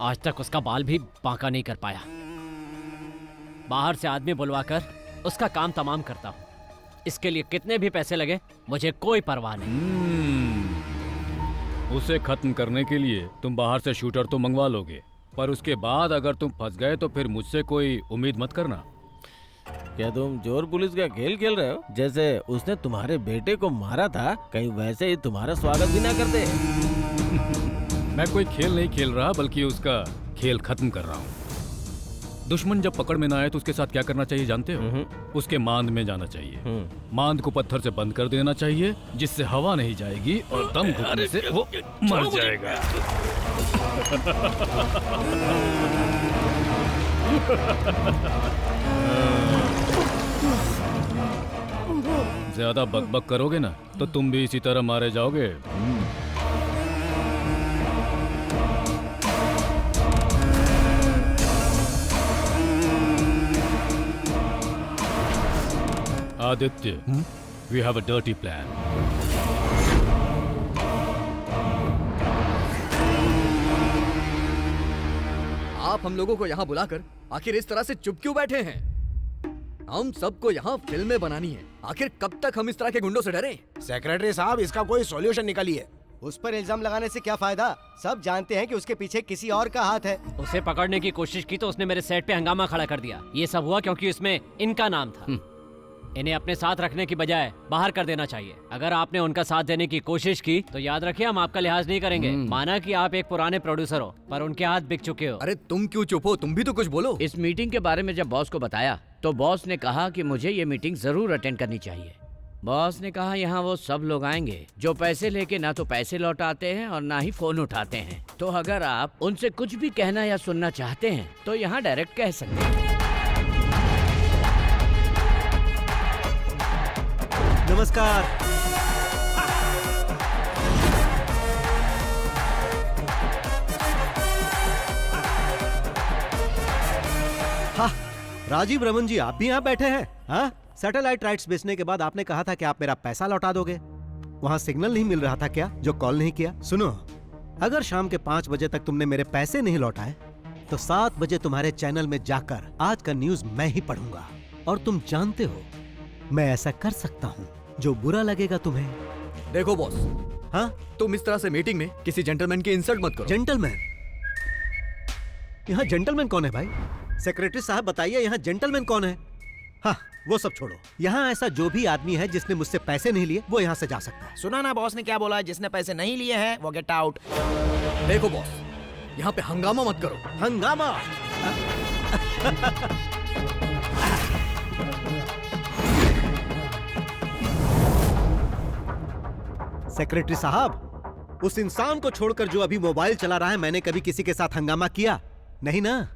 आज तक उसका बाल भी बांका नहीं कर पाया। बाहर से आदमी बुलवाकर उसका काम तमाम करता हूँ। इसके लिए कितने भी पैसे लगे मुझे कोई परवाह नहीं। उसे खत्म करने के लिए तुम बाहर से शूटर तो मंगवा लोगे, पर उसके बाद अगर तुम फंस गए तो फिर मुझसे कोई उम्मीद मत करना। क्या तुम चोर पुलिस का खेल खेल रहे हो? जैसे उसने तुम्हारे बेटे को मारा था, कहीं वैसे ही तुम्हारा स्वागत भी ना करते। मैं कोई खेल नहीं खेल रहा, बल्कि उसका खेल खत्म कर रहा हूँ। दुश्मन जब पकड़ में ना आए तो उसके साथ क्या करना चाहिए जानते हो? उसके मांद में जाना चाहिए। मांद को पत्थर से बंद कर देना चाहिए, जिससे हवा नहीं जाएगी और दम घुटने से वो मर जाएगा। ज्यादा बकबक करोगे ना तो तुम भी इसी तरह मारे जाओगे। Aditya, we have a dirty plan. आप हम लोगों को यहाँ बुलाकर आखिर इस तरह से चुप क्यों बैठे हैं? हम सबको यहाँ फिल्में बनानी है। आखिर कब तक हम इस तरह के गुंडों से डरें? सेक्रेटरी साहब, इसका कोई सॉल्यूशन निकालिए। उस पर इल्जाम लगाने से क्या फायदा? सब जानते हैं कि उसके पीछे किसी और का हाथ है। उसे पकड़ने की कोशिश की तो उसने मेरे सेट पे हंगामा खड़ा कर दिया। ये सब हुआ क्योंकि इसमें इनका नाम था। इन्हें अपने साथ रखने की बजाय बाहर कर देना चाहिए। अगर आपने उनका साथ देने की कोशिश की तो याद रखिए हम आपका लिहाज नहीं करेंगे। माना कि आप एक पुराने प्रोड्यूसर हो, पर उनके हाथ बिक चुके हो। अरे तुम क्यों चुप हो? तुम भी तो कुछ बोलो। इस मीटिंग के बारे में जब बॉस को बताया तो बॉस ने कहा कि मुझे ये मीटिंग जरूर अटेंड करनी चाहिए। बॉस ने कहा यहाँ वो सब लोग आएंगे जो पैसे लेके ना तो पैसे लौटाते हैं और ना ही फोन उठाते हैं। तो अगर आप उनसे कुछ भी कहना या सुनना चाहते हैं तो यहाँ डायरेक्ट कह सकते हैं। नमस्कार। हाँ, राजीव रमन जी, आप भी यहाँ बैठे हैं? हाँ, सैटेलाइट राइट्स बेचने के बाद आपने कहा था कि आप मेरा पैसा लौटा दोगे। वहाँ सिग्नल नहीं मिल रहा था क्या जो कॉल नहीं किया? सुनो, अगर शाम के 5 बजे तक तुमने मेरे पैसे नहीं लौटाए तो 7 बजे तुम्हारे चैनल में जाकर आज का न्यूज मैं ही पढ़ूंगा। और तुम जानते हो मैं ऐसा कर सकता हूँ जो बुरा लगेगा तुम्हें। देखो बॉस, हाँ, तुम इस तरह से मीटिंग में किसी जेंटलमैन की इंसल्ट मत करो। जेंटलमैन? यहाँ जेंटलमैन कौन है भाई? सेक्रेटरी साहब बताइए यहाँ जेंटलमैन कौन है? हाँ वो सब छोड़ो, यहाँ ऐसा जो भी आदमी है जिसने मुझसे पैसे नहीं लिए वो यहाँ से जा सकता है। सुना ना बॉस ने क्या बोला है, जिसने पैसे नहीं लिए हैं वो गेट आउट। देखो बॉस, यहाँ पे हंगामा मत करो। हंगामा? सेक्रेटरी साहब, उस इंसान को छोड़कर जो अभी मोबाइल चला रहा है, मैंने कभी किसी के साथ हंगामा किया नहीं ना?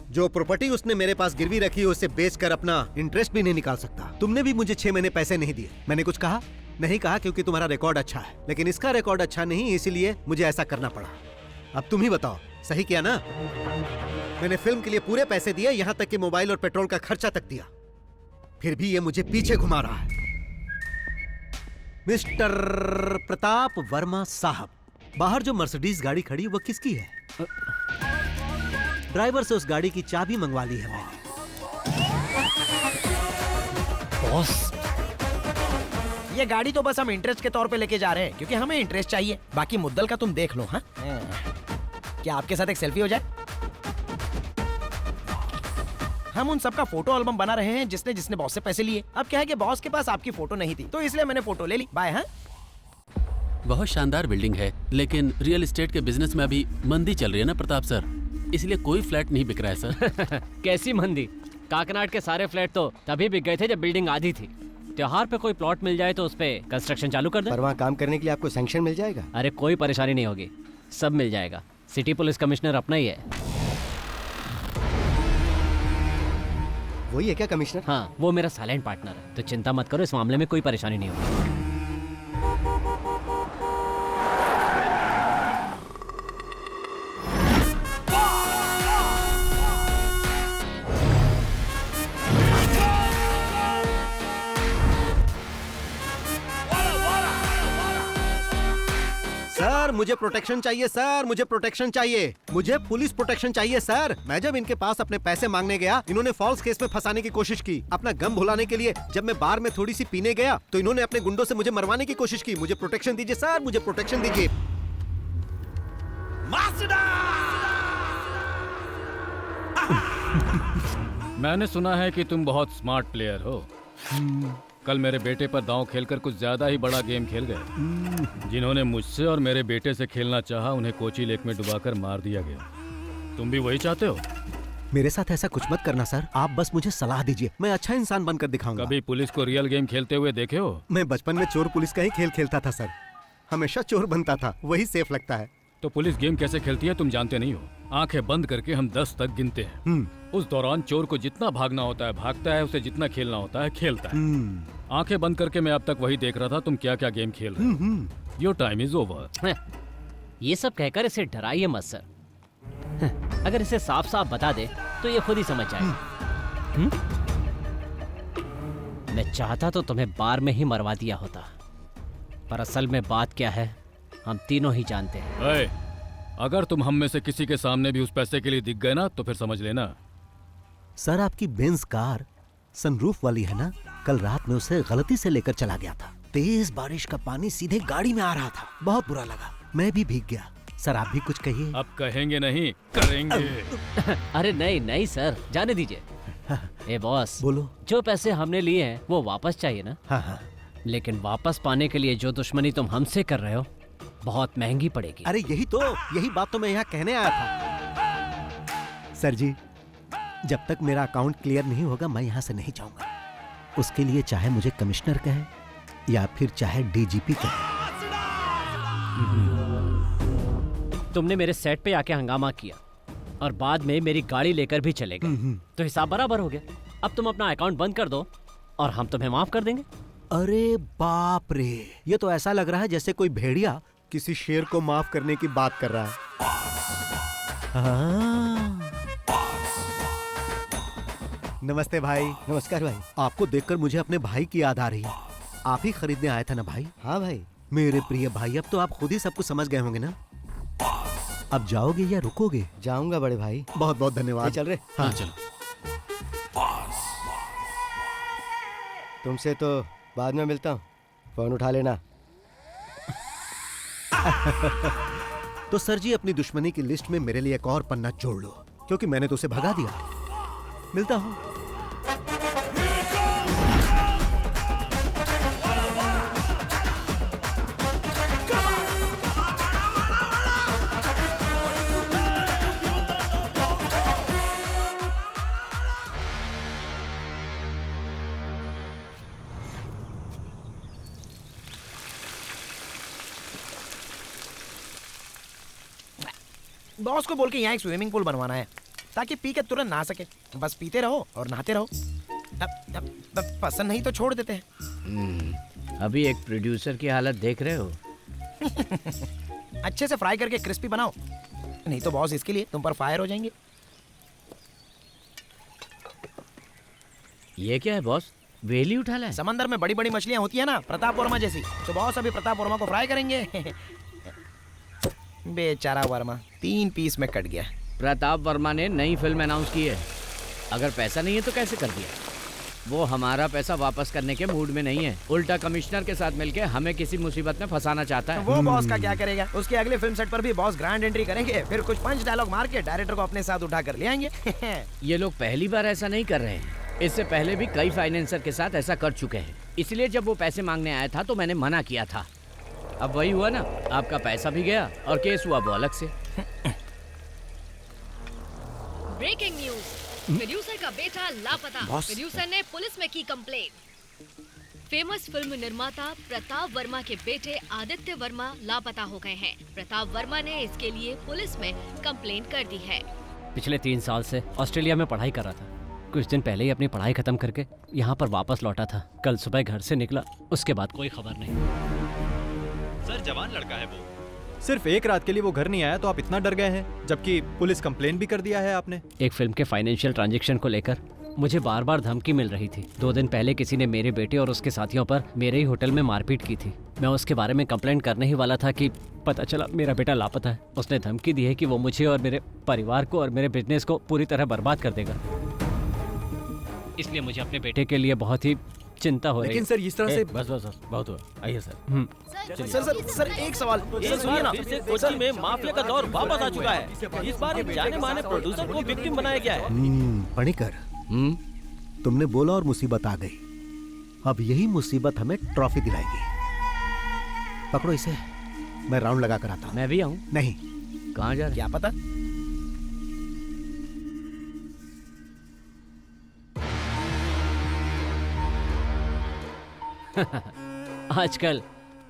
जो प्रॉपर्टी उसने मेरे पास गिरवी रखी है उसे बेचकर अपना इंटरेस्ट भी नहीं निकाल सकता। तुमने भी मुझे 6 महीने पैसे नहीं दिए। मैंने कुछ कहा? नहीं कहा, क्योंकि तुम्हारा रिकॉर्ड अच्छा है, लेकिन इसका रिकॉर्ड अच्छा नहीं, इसीलिए मुझे ऐसा करना पड़ा। अब तुम ही बताओ, सही किया ना? मैंने फिल्म के लिए पूरे पैसे दिए, यहाँ तक कि मोबाइल और पेट्रोल का खर्चा तक दिया, फिर भी ये मुझे पीछे घुमा रहा है। मिस्टर प्रताप वर्मा साहब, बाहर जो मर्सिडीज गाड़ी खड़ी वो किसकी है? ड्राइवर से उस गाड़ी की चाबी मंगवा ली है मैंने। बॉस, ये गाड़ी तो बस हम इंटरेस्ट के तौर पे लेके जा रहे हैं, क्योंकि हमें इंटरेस्ट चाहिए। बाकी मुद्दल का तुम देख लो। हाँ, क्या आपके साथ एक सेल्फी हो जाए? हम उन सबका फोटो एल्बम बना रहे हैं जिसने जिसने बॉस से पैसे लिए। अब क्या है कि बॉस के पास आपकी फोटो नहीं थी, तो इसलिए मैंने फोटो ले ली। बाय। हाँ, बहुत शानदार बिल्डिंग है, लेकिन रियल एस्टेट के बिजनेस में अभी मंदी चल रही है ना प्रताप सर, इसलिए कोई फ्लैट नहीं बिक रहा है सर। कैसी मंदी? काकनाड के सारे फ्लैट तो तभी बिक गए थे जब बिल्डिंग आधी थी। त्योहार पे कोई प्लॉट मिल जाए तो उस पे कंस्ट्रक्शन चालू कर दे। पर वहाँ काम करने के लिए आपको सैंक्शन मिल जाएगा? अरे कोई परेशानी नहीं होगी, सब मिल जाएगा। सिटी पुलिस कमिश्नर अपना ही है। वही है क्या कमिश्नर? हाँ, वो मेरा साइलेंट पार्टनर है, तो चिंता मत करो, इस मामले में कोई परेशानी नहीं होगी। सर मुझे प्रोटेक्शन चाहिए, सर मुझे प्रोटेक्शन चाहिए, मुझे पुलिस प्रोटेक्शन चाहिए सर। मैं जब इनके पास अपने पैसे मांगने गया, इन्होंने फॉल्स केस में फंसाने की कोशिश की। अपना गम भुलाने के लिए जब मैं बार में थोड़ी सी पीने गया तो इन्होंने अपने गुंडों से मुझे मरवाने की कोशिश की। मुझे प्रोटेक्शन दीजिए सर, मुझे प्रोटेक्शन दीजिए। मैंने सुना है कि तुम बहुत स्मार्ट प्लेयर हो। कल मेरे बेटे पर दांव खेलकर कुछ ज्यादा ही बड़ा गेम खेल गए। जिन्होंने मुझसे और मेरे बेटे से खेलना चाहा, उन्हें कोची लेक में डुबाकर मार दिया गया। तुम भी वही चाहते हो? मेरे साथ ऐसा कुछ मत करना सर, आप बस मुझे सलाह दीजिए, मैं अच्छा इंसान बनकर दिखाऊंगा। कभी पुलिस को रियल गेम खेलते हुए देखे हो? मैं बचपन में चोर पुलिस का ही खेल खेलता था सर, हमेशा चोर बनता था, वही सेफ लगता है। तो पुलिस गेम कैसे खेलती है तुम जानते नहीं हो। आंखें बंद करके हम 10 तक गिनते हैं। उस दौरान चोर को जितना भागना होता है भागता है, उसे जितना खेलना होता है खेलता है। आंखें बंद करके मैं अब तक वही देख रहा था, तुम क्या क्या गेम खेल रहे हो। Your time is over. ये सब कहकर इसे डराइए मत सर, अगर इसे साफ साफ बता दे तो ये खुद ही समझ जाएगा। मैं चाहता तो तुम्हें बार में ही मरवा दिया होता, पर असल में बात क्या है हम तीनों ही जानते हैं। अगर तुम हम में से किसी के सामने भी उस पैसे के लिए दिख गए ना तो फिर समझ लेना। सर आपकी बेंज कार सनरूफ वाली है ना, कल रात में उसे गलती से लेकर चला गया था। तेज बारिश का पानी सीधे गाड़ी में आ रहा था, बहुत बुरा लगा, मैं भी भीग गया। सर आप भी कुछ कहिए। अब कहेंगे नहीं करेंगे। अरे नहीं नहीं सर, जाने दीजिए। ए बॉस बोलो। जो पैसे हमने लिए हैं वो वापस चाहिए ना? हाँ। लेकिन वापस पाने के लिए जो दुश्मनी तुम हमसे कर रहे हो बहुत महंगी पड़ेगी। अरे यही बात तो मैं यहाँ कहने आया था। सर जी, जब तक मेरा अकाउंट क्लियर नहीं होगा मैं यहाँ से नहीं जाऊंगा। उसके लिए चाहे मुझे कमिश्नर कहे या फिर चाहे डीजीपी कहे। तुमने मेरे सेट पे आके हंगामा किया और बाद में मेरी गाड़ी लेकर भी चले गए, तो हिसाब बराबर हो गया। अब तुम अपना अकाउंट बंद कर दो और हम तुम्हें माफ कर देंगे। अरे बाप रे, ये तो ऐसा लग रहा है जैसे कोई भेड़िया किसी शेर को माफ करने की बात कर रहा है। नमस्ते भाई। नमस्कार भाई। आपको देखकर मुझे अपने भाई की याद आ रही है। आप ही खरीदने आए थे ना भाई? हाँ भाई। मेरे प्रिय भाई, अब तो आप खुद ही सब कुछ समझ गए होंगे ना। अब जाओगे या रुकोगे? जाऊंगा बड़े भाई। बहुत बहुत धन्यवाद। चल रहे? हाँ चलो। तुमसे तो बाद में मिलता हूँ, फोन उठा लेना। तो सर जी अपनी दुश्मनी की लिस्ट में मेरे लिए एक और पन्ना जोड़ लो, क्योंकि मैंने तो उसे भगा दिया। मिलता हूँ। बॉस को बोल के यहाँ एक स्विमिंग पूल बनवाना है ताकि पी के तुरंत नहा सके। बस पीते रहो और नहाते रहो। अब पसंद नहीं तो छोड़ देते हैं। अभी एक प्रोड्यूसर की हालत देख रहे हो। अच्छे से फ्राई करके क्रिस्पी बनाओ, नहीं तो बॉस इसके लिए तुम पर फायर हो जाएंगे। ये क्या है बॉस? वेली उठा लाए? समंदर में बड़ी बड़ी मछलियां होती है ना, प्रताप वर्मा जैसी, तो बॉस अभी प्रताप वर्मा को फ्राई करेंगे। बेचारा वर्मा 3 पीस में कट गया। प्रताप वर्मा ने नई फिल्म अनाउंस की है। अगर पैसा नहीं है तो कैसे कर दिया? वो हमारा पैसा वापस करने के मूड में नहीं है, उल्टा कमिश्नर के साथ मिलकर हमें किसी मुसीबत में फंसाना चाहता है। वो बॉस का क्या करेगा? उसके अगले फिल्म सेट पर भी बॉस ग्रैंड एंट्री करेंगे, फिर कुछ पंच डायलॉग मार के डायरेक्टर को अपने साथ उठा कर ले आएंगे। ये लोग पहली बार ऐसा नहीं कर रहे हैं, इससे पहले भी कई फाइनेंसर के साथ ऐसा कर चुके हैं। इसलिए जब वो पैसे मांगने आया था तो मैंने मना किया था। अब वही हुआ ना, आपका पैसा भी गया और केस हुआ वो अलग से। ब्रेकिंग न्यूज, प्रोड्यूसर का बेटा लापता। प्रोड्यूसर ने पुलिस में की कंप्लेंट। फेमस फिल्म निर्माता प्रताप वर्मा के बेटे आदित्य वर्मा लापता हो गए हैं। प्रताप वर्मा ने इसके लिए पुलिस में कंप्लेंट कर दी है। पिछले 3 साल से ऑस्ट्रेलिया में पढ़ाई कर रहा था। कुछ दिन पहले ही अपनी पढ़ाई खत्म करके यहाँ पर वापस लौटा था। कल सुबह घर से निकला, उसके बाद कोई खबर नहीं। सर जवान लड़का है वो। सिर्फ एक रात के लिए वो घर नहीं आया तो आप इतना डर गए हैं, जबकि पुलिस कंप्लेन भी कर दिया है आपने। एक फिल्म के फाइनेंशियल ट्रांजैक्शन को लेकर मुझे बार बार धमकी मिल रही थी। 2 दिन पहले किसी ने मेरे बेटे और उसके साथियों पर मेरे ही होटल में मारपीट की थी। मैं उसके बारे में कंप्लेंट करने ही वाला था कि पता चला मेरा बेटा लापता है। उसने धमकी दी है कि वो मुझे और मेरे परिवार को और मेरे बिजनेस को पूरी तरह बर्बाद कर देगा। इसलिए मुझे अपने बेटे के लिए बहुत ही चिंता हो रही है। लेकिन सर इस तरह से बस बहुत हुआ। आइए सर। सर एक सवाल। सुनिए ना, फिर से कोच्चि में माफिया का दौर वापस आ चुका है। इस बार एक जाने माने प्रोड्यूसर को विक्टिम बनाया गया है। पणिकर, तुमने बोला और मुसीबत आ गई। अब यही मुसीबत हमें ट्रॉफी दिलाएगी। पकड़ो इसे, मैं राउंड लगा कर आता हूँ। मैं भी आऊँ? नहीं। कहाँ जा रहे? क्या पता। आजकल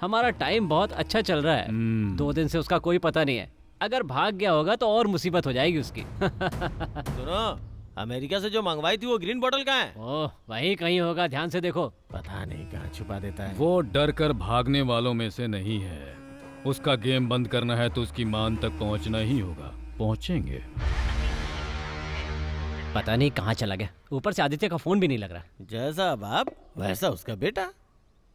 हमारा टाइम बहुत अच्छा चल रहा है। 2 दिन से उसका कोई पता नहीं है। अगर भाग गया होगा तो और मुसीबत हो जाएगी उसकी। सुनो, अमेरिका से जो मंगवाई थी वो ग्रीन बोतल कहाँ है? ओह, वहीं कहीं होगा, ध्यान से देखो। पता नहीं कहाँ छुपा देता है। वो डर कर भागने वालों में से नहीं है। उसका गेम बंद करना है तो उसकी मान तक पहुंचना ही होगा। पहुंचेंगे। पता नहीं कहाँ चला गया। ऊपर से आदित्य का फोन भी नहीं लग रहा। जैसा बाप वैसा उसका बेटा।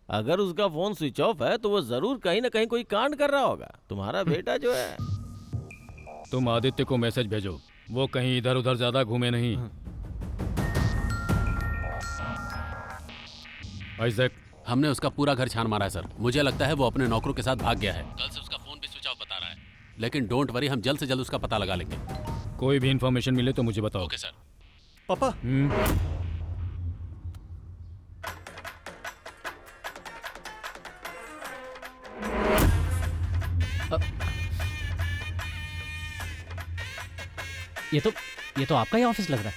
अगर उसका फोन स्विच ऑफ है तो वो जरूर कहीं ना कहीं कोई कांड कर रहा होगा। तुम्हारा बेटा जो है। तुम आदित्य को मैसेज भेजो, वो कहीं इधर उधर ज्यादा घूमे नहीं। आइजैक, हमने उसका पूरा घर छान मारा है सर। मुझे लगता है वो अपने नौकरों के साथ भाग गया है। कल से उसका फोन भी स्विच ऑफ बता रहा है। लेकिन डोंट वरी, हम जल्द से जल्द उसका पता लगा लेंगे। कोई भी इंफॉर्मेशन मिले तो मुझे बताओ। Okay sir. पापा, ये तो आपका ही ऑफिस लग रहा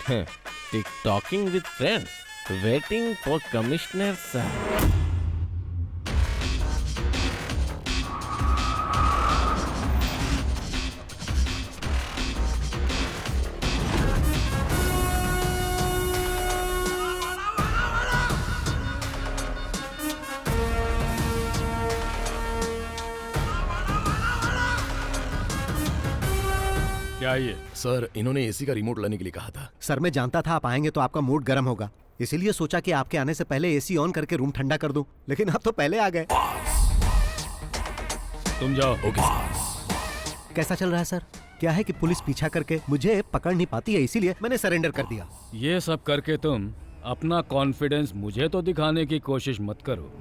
है। टिकटॉकिंग with friends, waiting for commissioner sir. क्या ये? सर इन्होंने एसी का रिमोट लाने के लिए कहा था। सर मैं जानता था आप आएंगे तो आपका मूड गर्म होगा, इसीलिए सोचा कि आपके आने से पहले एसी ऑन करके रूम ठंडा कर दूं। लेकिन आप तो पहले आ गए। तुम जाओ। ओके। कैसा चल रहा है सर? क्या है कि पुलिस पीछा करके मुझे पकड़ नहीं पाती है, इसीलिए मैंने सरेंडर कर दिया। ये सब करके तुम अपना कॉन्फिडेंस मुझे तो दिखाने की कोशिश मत करो।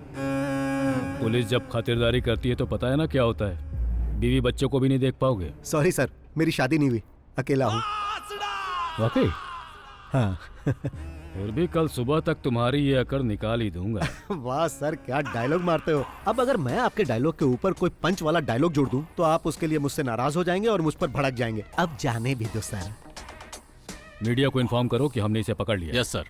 पुलिस जब खातिरदारी करती है तो पता है ना क्या होता है। बीवी बच्चों को भी नहीं देख पाओगे। सॉरी सर, मेरी शादी नहीं हुई, अकेला हूँ। वाकई? हाँ। फिर भी कल सुबह तक तुम्हारी ये अकड़ निकाल ही दूंगा। वाह सर, क्या डायलॉग मारते हो। अब अगर मैं आपके डायलॉग के ऊपर कोई पंच वाला डायलॉग जोड़ दूं तो आप उसके लिए मुझसे नाराज हो जाएंगे और मुझ पर भड़क जाएंगे। अब जाने भी दो सर। मीडिया को इन्फॉर्म करो कि हमने इसे पकड़ लिया। Yes sir.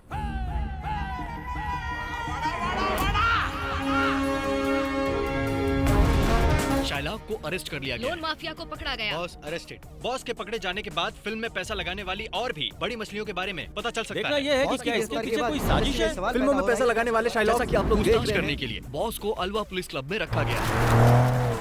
शाइलाब को अरेस्ट कर लिया गया। लोन माफिया को पकड़ा गया। Boss arrested. बॉस के पकड़े जाने के बाद फिल्म में पैसा लगाने वाली और भी बड़ी मछलियों के बारे में पता चल सकता देखना है। ये है कि क्या इसके पीछे कोई साजिश है। फिल्मों में पैसा लगाने वाले शाइलाब जैसा कि आप लोग देख पूछताछ रहे करने हैं, के लिए बॉस को अलवा पुलिस क्लब में रखा गया है।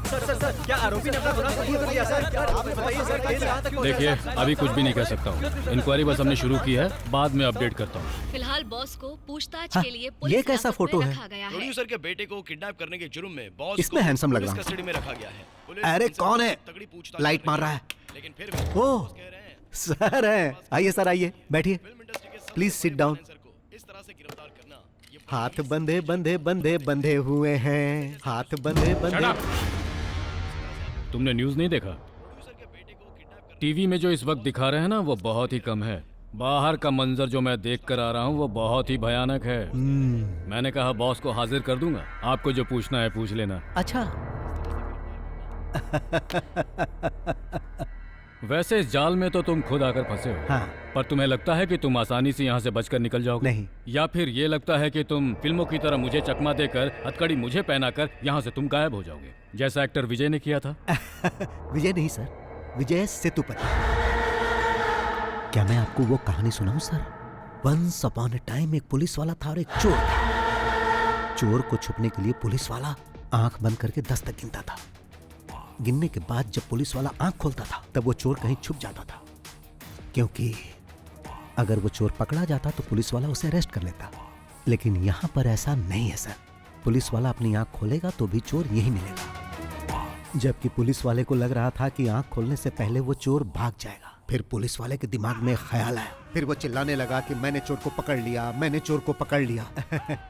सर क्या आरोपी ने अपना गुनाह कबूल कर लिया सर? आप बताइए सर, केस कहां तक पहुंचा? देखिए, अभी कुछ भी नहीं कह सकता हूँ। इंक्वायरी बस हमने शुरू की है, बाद में अपडेट करता हूँ। फिलहाल बॉस को पूछताछ हाँ, के लिए ये पुलिस कैसा हिरासत फोटो में है? रखा गया है। प्रोड्यूसर के बेटे को किडनैप करने के जुर्म में बॉस इसमें को हैंडसम लग पुलिस रहा हूं। कस्टडी में रखा गया है। पुलिस अरे इनसे कौन है? तगड़ी पूछताछ लाइट कर मार रही रहा है। है। लेकिन फिर भी ओ बॉस कह रहे हैं सर है। आइए सर, आइए बैठिए। फिल्म इंडस्ट्री के सबसे प्लीज बड़े सिट डाउन। फाइनेंसर को इस तरह से गिरफ्तार करना ये हाथ बंधे बंधे बंधे बंधे हुए हैं, हाथ बंधे बंधे। तुमने न्यूज़ नहीं देखा? टीवी में जो इस वक्त दिखा रहे हैं ना, वो बहुत ही कम है। बाहर का मंजर जो मैं देख कर आ रहा हूँ वो बहुत ही भयानक है। मैंने कहा बॉस को हाजिर कर दूंगा, आपको जो पूछना है पूछ लेना। अच्छा। वैसे इस जाल में तो तुम खुद आकर फंसे हो। हाँ। पर तुम्हें लगता है कि तुम आसानी से यहाँ से बचकर निकल जाओगे? नहीं। या फिर ये लगता है कि तुम फिल्मों की तरह मुझे चकमा देकर, हथकड़ी मुझे पहनाकर यहाँ से तुम गायब हो जाओगे, जैसा एक्टर विजय ने किया था? विजय नहीं सर, विजय सेतुपति। क्या मैं आपको वो कहानी सुनाऊं sir? Once upon a time एक पुलिस वाला था और एक चोर था। चोर को छुपने के लिए पुलिस वाला आंख बंद करके 10 तक गिनता था। गिनने के बाद जब पुलिस वाला आंख खोलता था तब वो चोर कहीं छुप जाता था, क्योंकि अगर वो चोर पकड़ा जाता तो पुलिस वाला उसे अरेस्ट कर लेता। लेकिन यहाँ पर ऐसा नहीं है सर। पुलिस वाला अपनी आंख खोलेगा तो भी चोर यही मिलेगा। जबकि पुलिस वाले को लग रहा था कि आंख खोलने से पहले वो चोर भाग जाएगा। फिर पुलिस वाले के दिमाग में ख्याल आया, फिर वो चिल्लाने लगा कि मैंने चोर को पकड़ लिया, मैंने चोर को पकड़ लिया।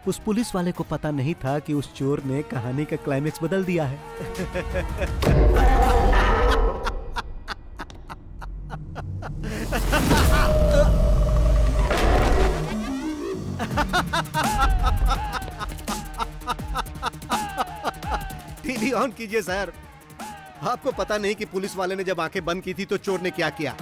उस पुलिस वाले को पता नहीं था कि उस चोर ने कहानी का क्लाइमेक्स बदल दिया है। टीवी ऑन कीजिए सर। आपको पता नहीं कि पुलिस वाले ने जब आंखें बंद की थी तो चोर ने क्या किया?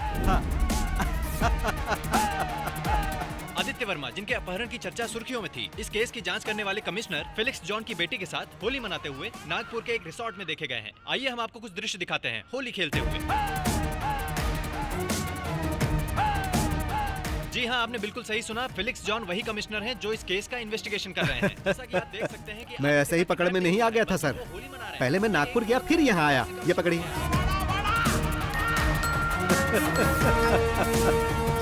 आदित्य वर्मा, जिनके अपहरण की चर्चा सुर्खियों में थी, इस केस की जांच करने वाले कमिश्नर फेलिक्स जॉन की बेटी के साथ होली मनाते हुए नागपुर के एक रिसोर्ट में देखे गए हैं। आइए हम आपको कुछ दृश्य दिखाते हैं होली खेलते हुए। जी हाँ, आपने बिल्कुल सही सुना। फेलिक्स जॉन वही कमिश्नर हैं जो इस केस का इन्वेस्टिगेशन कर रहे हैं। जैसा कि आप देख सकते हैं कि मैं ऐसे ही पकड़ में नहीं आ गया था सर। पहले मैं नागपुर गया, फिर यहाँ आया। ये पकड़िए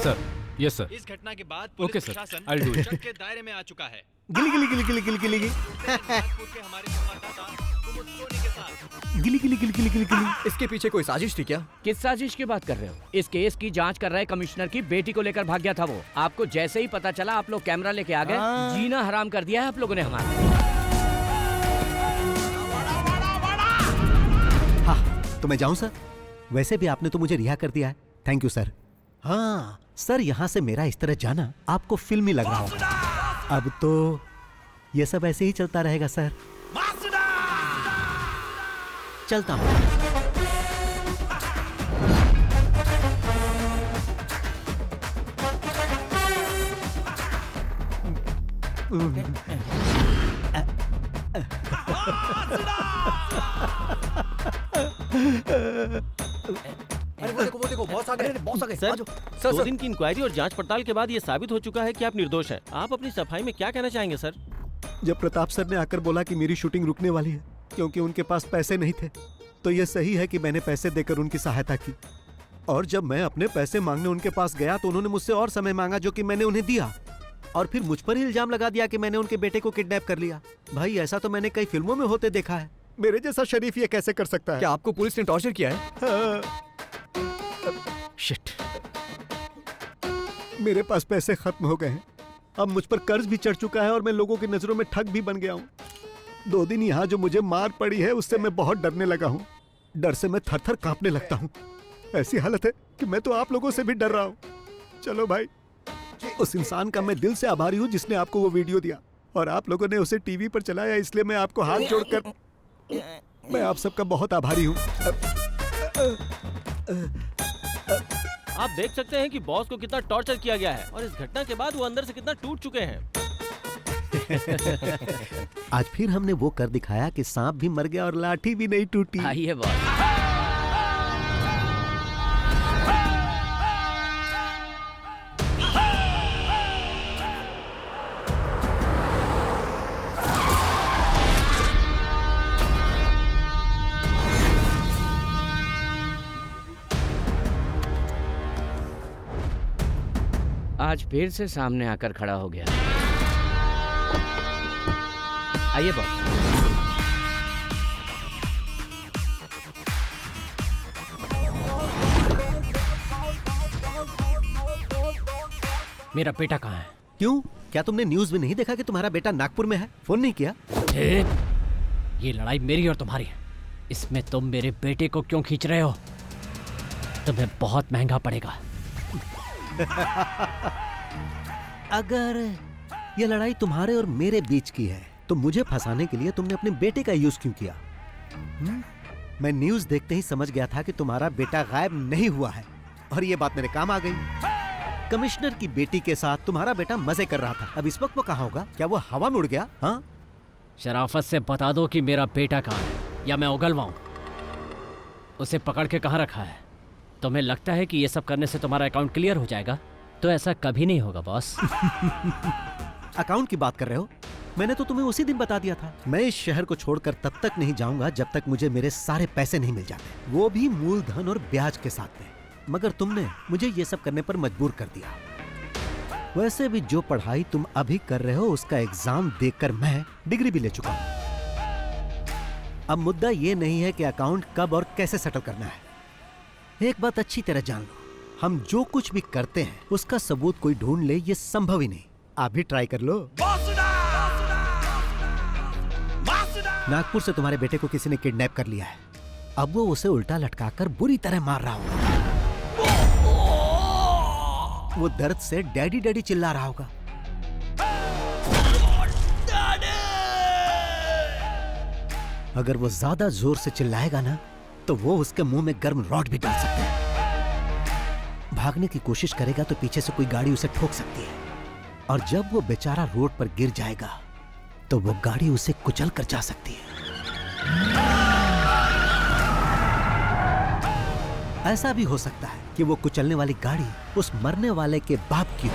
सर। Yes sir. इस घटना के बाद ओके पुलिस सर, प्रशासन I'll do it. शक के दायरे में आ चुका है। गिली गिली गिली गिली गिली गिली नागपुर के हमारे संवाददाता कुमुद सोनी के साथ। गिली गिली गिली गिली गिली गिली। इसके पीछे कोई साजिश थी क्या? किस साजिश की बात कर रहे हो? इस केस की जांच कर रहे कमिश्नर की बेटी को लेकर भाग गया था वो। आपको जैसे ही पता चला आप लोग कैमरा लेके आ गए। जीना हराम कर दिया है आप लोगों ने हमारा। हाँ, तो मैं जाऊं सर? वैसे भी आपने तो मुझे रिहा कर दिया है। Thank you sir. हाँ सर, यहाँ से मेरा इस तरह जाना आपको फिल्मी लग रहा होगा। अब तो ये सब ऐसे ही चलता रहेगा सर। चलता हूँ। अरे वो देखो बॉस आ गए। बॉस आ गए। सर, सर 2 दिन की इंक्वायरी और जांच पड़ताल के बाद ये साबित हो चुका है कि आप निर्दोष हैं। आप अपनी सफाई में क्या कहना चाहेंगे सर? जब प्रताप सर ने आकर बोला कि मेरी शूटिंग रुकने वाली है क्योंकि उनके पास पैसे नहीं थे, तो ये सही है कि मैंने पैसे देकर उनकी सहायता की। और जब मैं अपने पैसे मांगने उनके पास गया तो उन्होंने मुझसे और समय मांगा, जो कि मैंने उन्हें दिया। और फिर मुझ पर ही इल्जाम लगा दिया कि मैंने उनके बेटे को किडनैप कर लिया। भाई, ऐसा तो मैंने कई फिल्मों में होते देखा है। मेरे जैसा शरीफ ये कैसे कर सकता है? क्या आपको पुलिस ने टॉर्चर किया है? शिट, मेरे पास पैसे खत्म हो गए हैं। अब मुझ पर कर्ज भी चढ़ चुका है और मैं लोगों की नजरों में ठग भी बन गया हूँ। 2 दिन यहाँ जो मुझे मार पड़ी है उससे मैं बहुत डरने लगा हूँ। डर से मैं थर थर कांपने लगता हूँ। ऐसी हालत है कि मैं तो आप लोगों से भी डर रहा हूँ। चलो भाई, उस इंसान का मैं दिल से आभारी हूँ जिसने आपको वो वीडियो दिया और आप लोगों ने उसे टीवी पर चलाया, इसलिए मैं आपको हाथ जोड़कर मैं आप सबका बहुत आभारी हूँ। आप देख सकते हैं कि बॉस को कितना टॉर्चर किया गया है और इस घटना के बाद वो अंदर से कितना टूट चुके हैं। आज फिर हमने वो कर दिखाया कि सांप भी मर गया और लाठी भी नहीं टूटी। आइए बॉस। आज फिर से सामने आकर खड़ा हो गया। आइए बॉस। मेरा बेटा कहाँ है? क्यों, क्या तुमने न्यूज में नहीं देखा कि तुम्हारा बेटा नागपुर में है? फोन नहीं किया? ये लड़ाई मेरी और तुम्हारी है। इसमें तुम मेरे बेटे को क्यों खींच रहे हो? तुम्हें बहुत महंगा पड़ेगा। अगर ये लड़ाई तुम्हारे और मेरे बीच की है तो मुझे फंसाने के लिए तुमने अपने बेटे का यूज क्यों किया? मैं न्यूज देखते ही समझ गया था कि तुम्हारा बेटा गायब नहीं हुआ है और ये बात मेरे काम आ गई। कमिश्नर की बेटी के साथ तुम्हारा बेटा मजे कर रहा था। अब इस वक्त वो कहाँ होगा? क्या वो हवा में उड़ गया? हाँ, शराफत से बता दो कि मेरा बेटा कहाँ है या मैं उगलवाऊं। उसे पकड़ के कहाँ रखा है? तुम्हें लगता है कि ये सब करने से तुम्हारा अकाउंट क्लियर हो जाएगा? तो ऐसा कभी नहीं होगा बॉस। अकाउंट की बात कर रहे हो? मैंने तो तुम्हें उसी दिन बता दिया था। मैं इस शहर को छोड़कर तब तक नहीं जाऊंगा जब तक मुझे मेरे सारे पैसे नहीं मिल जाते, वो भी मूलधन और ब्याज के साथ में। मगर तुमने मुझे ये सब करने पर मजबूर कर दिया। वैसे भी जो पढ़ाई तुम अभी कर रहे हो उसका एग्जाम देकर मैं डिग्री भी ले चुका हूं। अब मुद्दा ये नहीं है कि अकाउंट कब और कैसे सेटल करना है। एक बात अच्छी तरह जान लो, हम जो कुछ भी करते हैं उसका सबूत कोई ढूंढ ले ये संभव ही नहीं। आप भी ट्राई कर लो। नागपुर से तुम्हारे बेटे को किसी ने किडनैप कर लिया है। अब वो उसे उल्टा लटकाकर बुरी तरह मार रहा होगा। वो दर्द से डैडी डैडी चिल्ला रहा होगा। अगर वो ज्यादा जोर से चिल्लाएगा ना तो वो उसके मुंह में गर्म रॉड भी डाल सकते हैं। भागने की कोशिश करेगा तो पीछे से कोई गाड़ी उसे ठोक सकती है और जब वो बेचारा रोड पर गिर जाएगा तो वो गाड़ी उसे कुचल कर जा सकती है। ऐसा भी हो सकता है कि वो कुचलने वाली गाड़ी उस मरने वाले के बाप की हो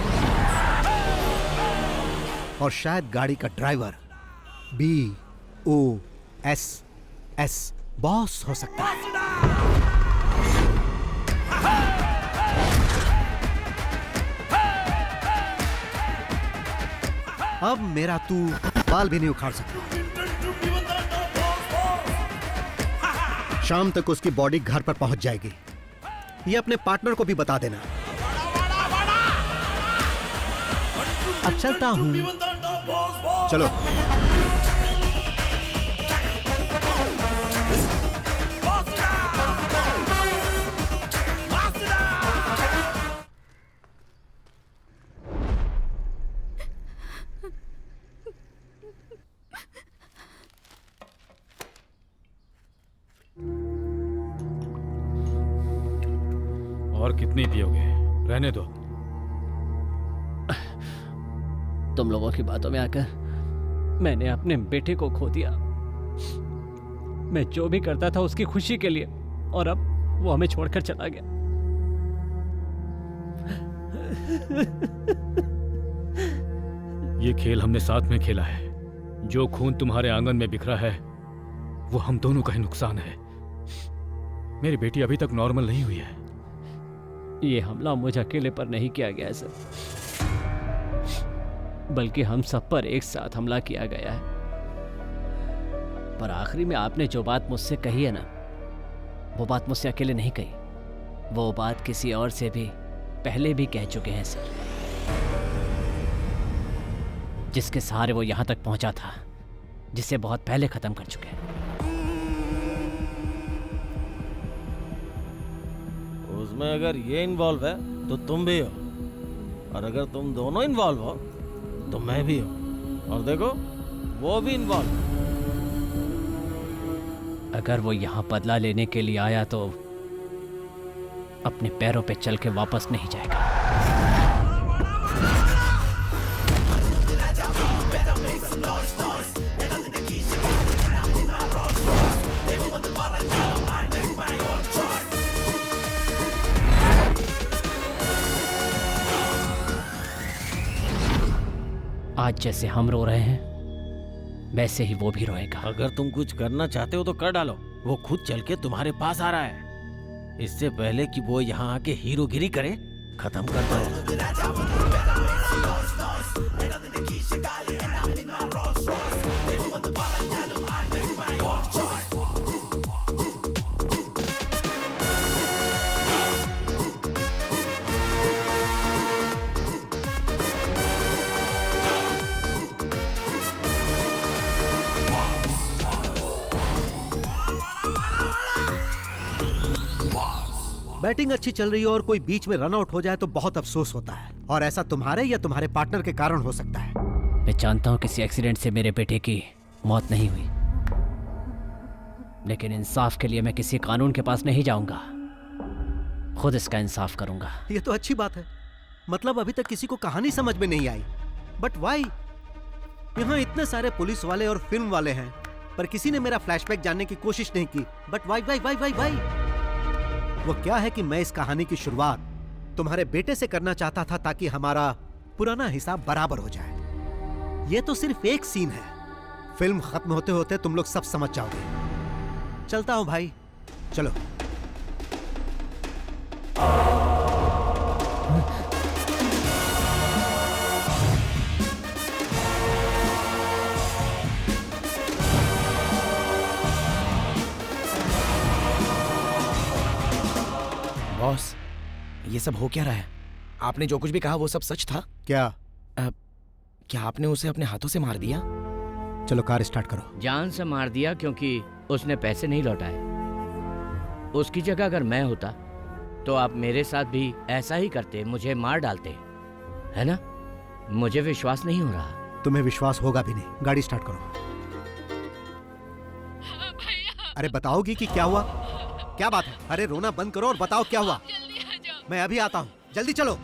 और शायद गाड़ी का ड्राइवर BOSS बॉस हो सकता है। अब मेरा तू बाल भी नहीं उखाड़ सकता। शाम तक उसकी बॉडी घर पर पहुंच जाएगी। ये अपने पार्टनर को भी बता देना। अब चलता हूं। चलो। और कितनी पियोगे? रहने दो। तुम लोगों की बातों में आकर मैंने अपने बेटे को खो दिया। मैं जो भी करता था उसकी खुशी के लिए, और अब वो हमें छोड़कर चला गया। ये खेल हमने साथ में खेला है। जो खून तुम्हारे आंगन में बिखरा है वो हम दोनों का ही नुकसान है। मेरी बेटी अभी तक नॉर्मल नहीं हुई है। ये हमला मुझे अकेले पर नहीं किया गया है सर, बल्कि हम सब पर एक साथ हमला किया गया है। पर आखिरी में आपने जो बात मुझसे कही है ना, वो बात मुझसे अकेले नहीं कही। वो बात किसी और से भी पहले भी कह चुके हैं सर, जिसके सहारे वो यहां तक पहुंचा था, जिसे बहुत पहले खत्म कर चुके हैं। उसमें अगर ये इन्वॉल्व है तो तुम भी हो, और अगर तुम दोनों इन्वॉल्व हो तो मैं भी हूँ, और देखो वो भी इन्वॉल्व। अगर वो यहाँ बदला लेने के लिए आया तो अपने पैरों पे चल के वापस नहीं जाएगा। आज जैसे हम रो रहे हैं वैसे ही वो भी रोएगा। अगर तुम कुछ करना चाहते हो तो कर डालो, वो खुद चल के तुम्हारे पास आ रहा है। इससे पहले कि वो यहाँ आके हीरोगिरी करे, खत्म कर दो। बैटिंग अच्छी चल रही है और कोई बीच में रन आउट हो जाए तो बहुत अफसोस होता है, और ऐसा तुम्हारे या तुम्हारे पार्टनर के कारण हो सकता है। मैं जानता हूँ किसी एक्सीडेंट से मेरे बेटे की मौत नहीं हुई, लेकिन इंसाफ के लिए मैं किसी कानून के पास नहीं जाऊंगा, खुद इसका इंसाफ करूंगा। ये तो अच्छी बात है, मतलब अभी तक किसी को कहानी समझ में नहीं आई, बट वाई? यहाँ इतने सारे पुलिस वाले और फिल्म वाले हैं, पर किसी ने मेरा फ्लैशबैक जानने की कोशिश नहीं की। But why why why why why? वो क्या है कि मैं इस कहानी की शुरुआत तुम्हारे बेटे से करना चाहता था ताकि हमारा पुराना हिसाब बराबर हो जाए। ये तो सिर्फ एक सीन है, फिल्म खत्म होते होते तुम लोग सब समझ जाओगे। चलता हूं भाई, चलो। बॉस, ये सब हो क्या रहा है? आपने जो कुछ भी कहा वो सब सच था? क्या? क्या आपने उसे अपने हाथों से मार दिया? चलो कार स्टार्ट करो। जान से मार दिया क्योंकि उसने पैसे नहीं लौटाए। उसकी जगह अगर मैं होता तो आप मेरे साथ भी ऐसा ही करते, मुझे मार डालते, है ना? मुझे विश्वास नहीं हो रहा। तुम्हें विश्वास होगा भी नहीं। गाड़ी स्टार्ट करो। अरे बताओगी कि क्या हुआ? क्या बात है? अरे रोना बंद करो और बताओ क्या हुआ। मैं अभी आता हूँ, जल्दी चलो।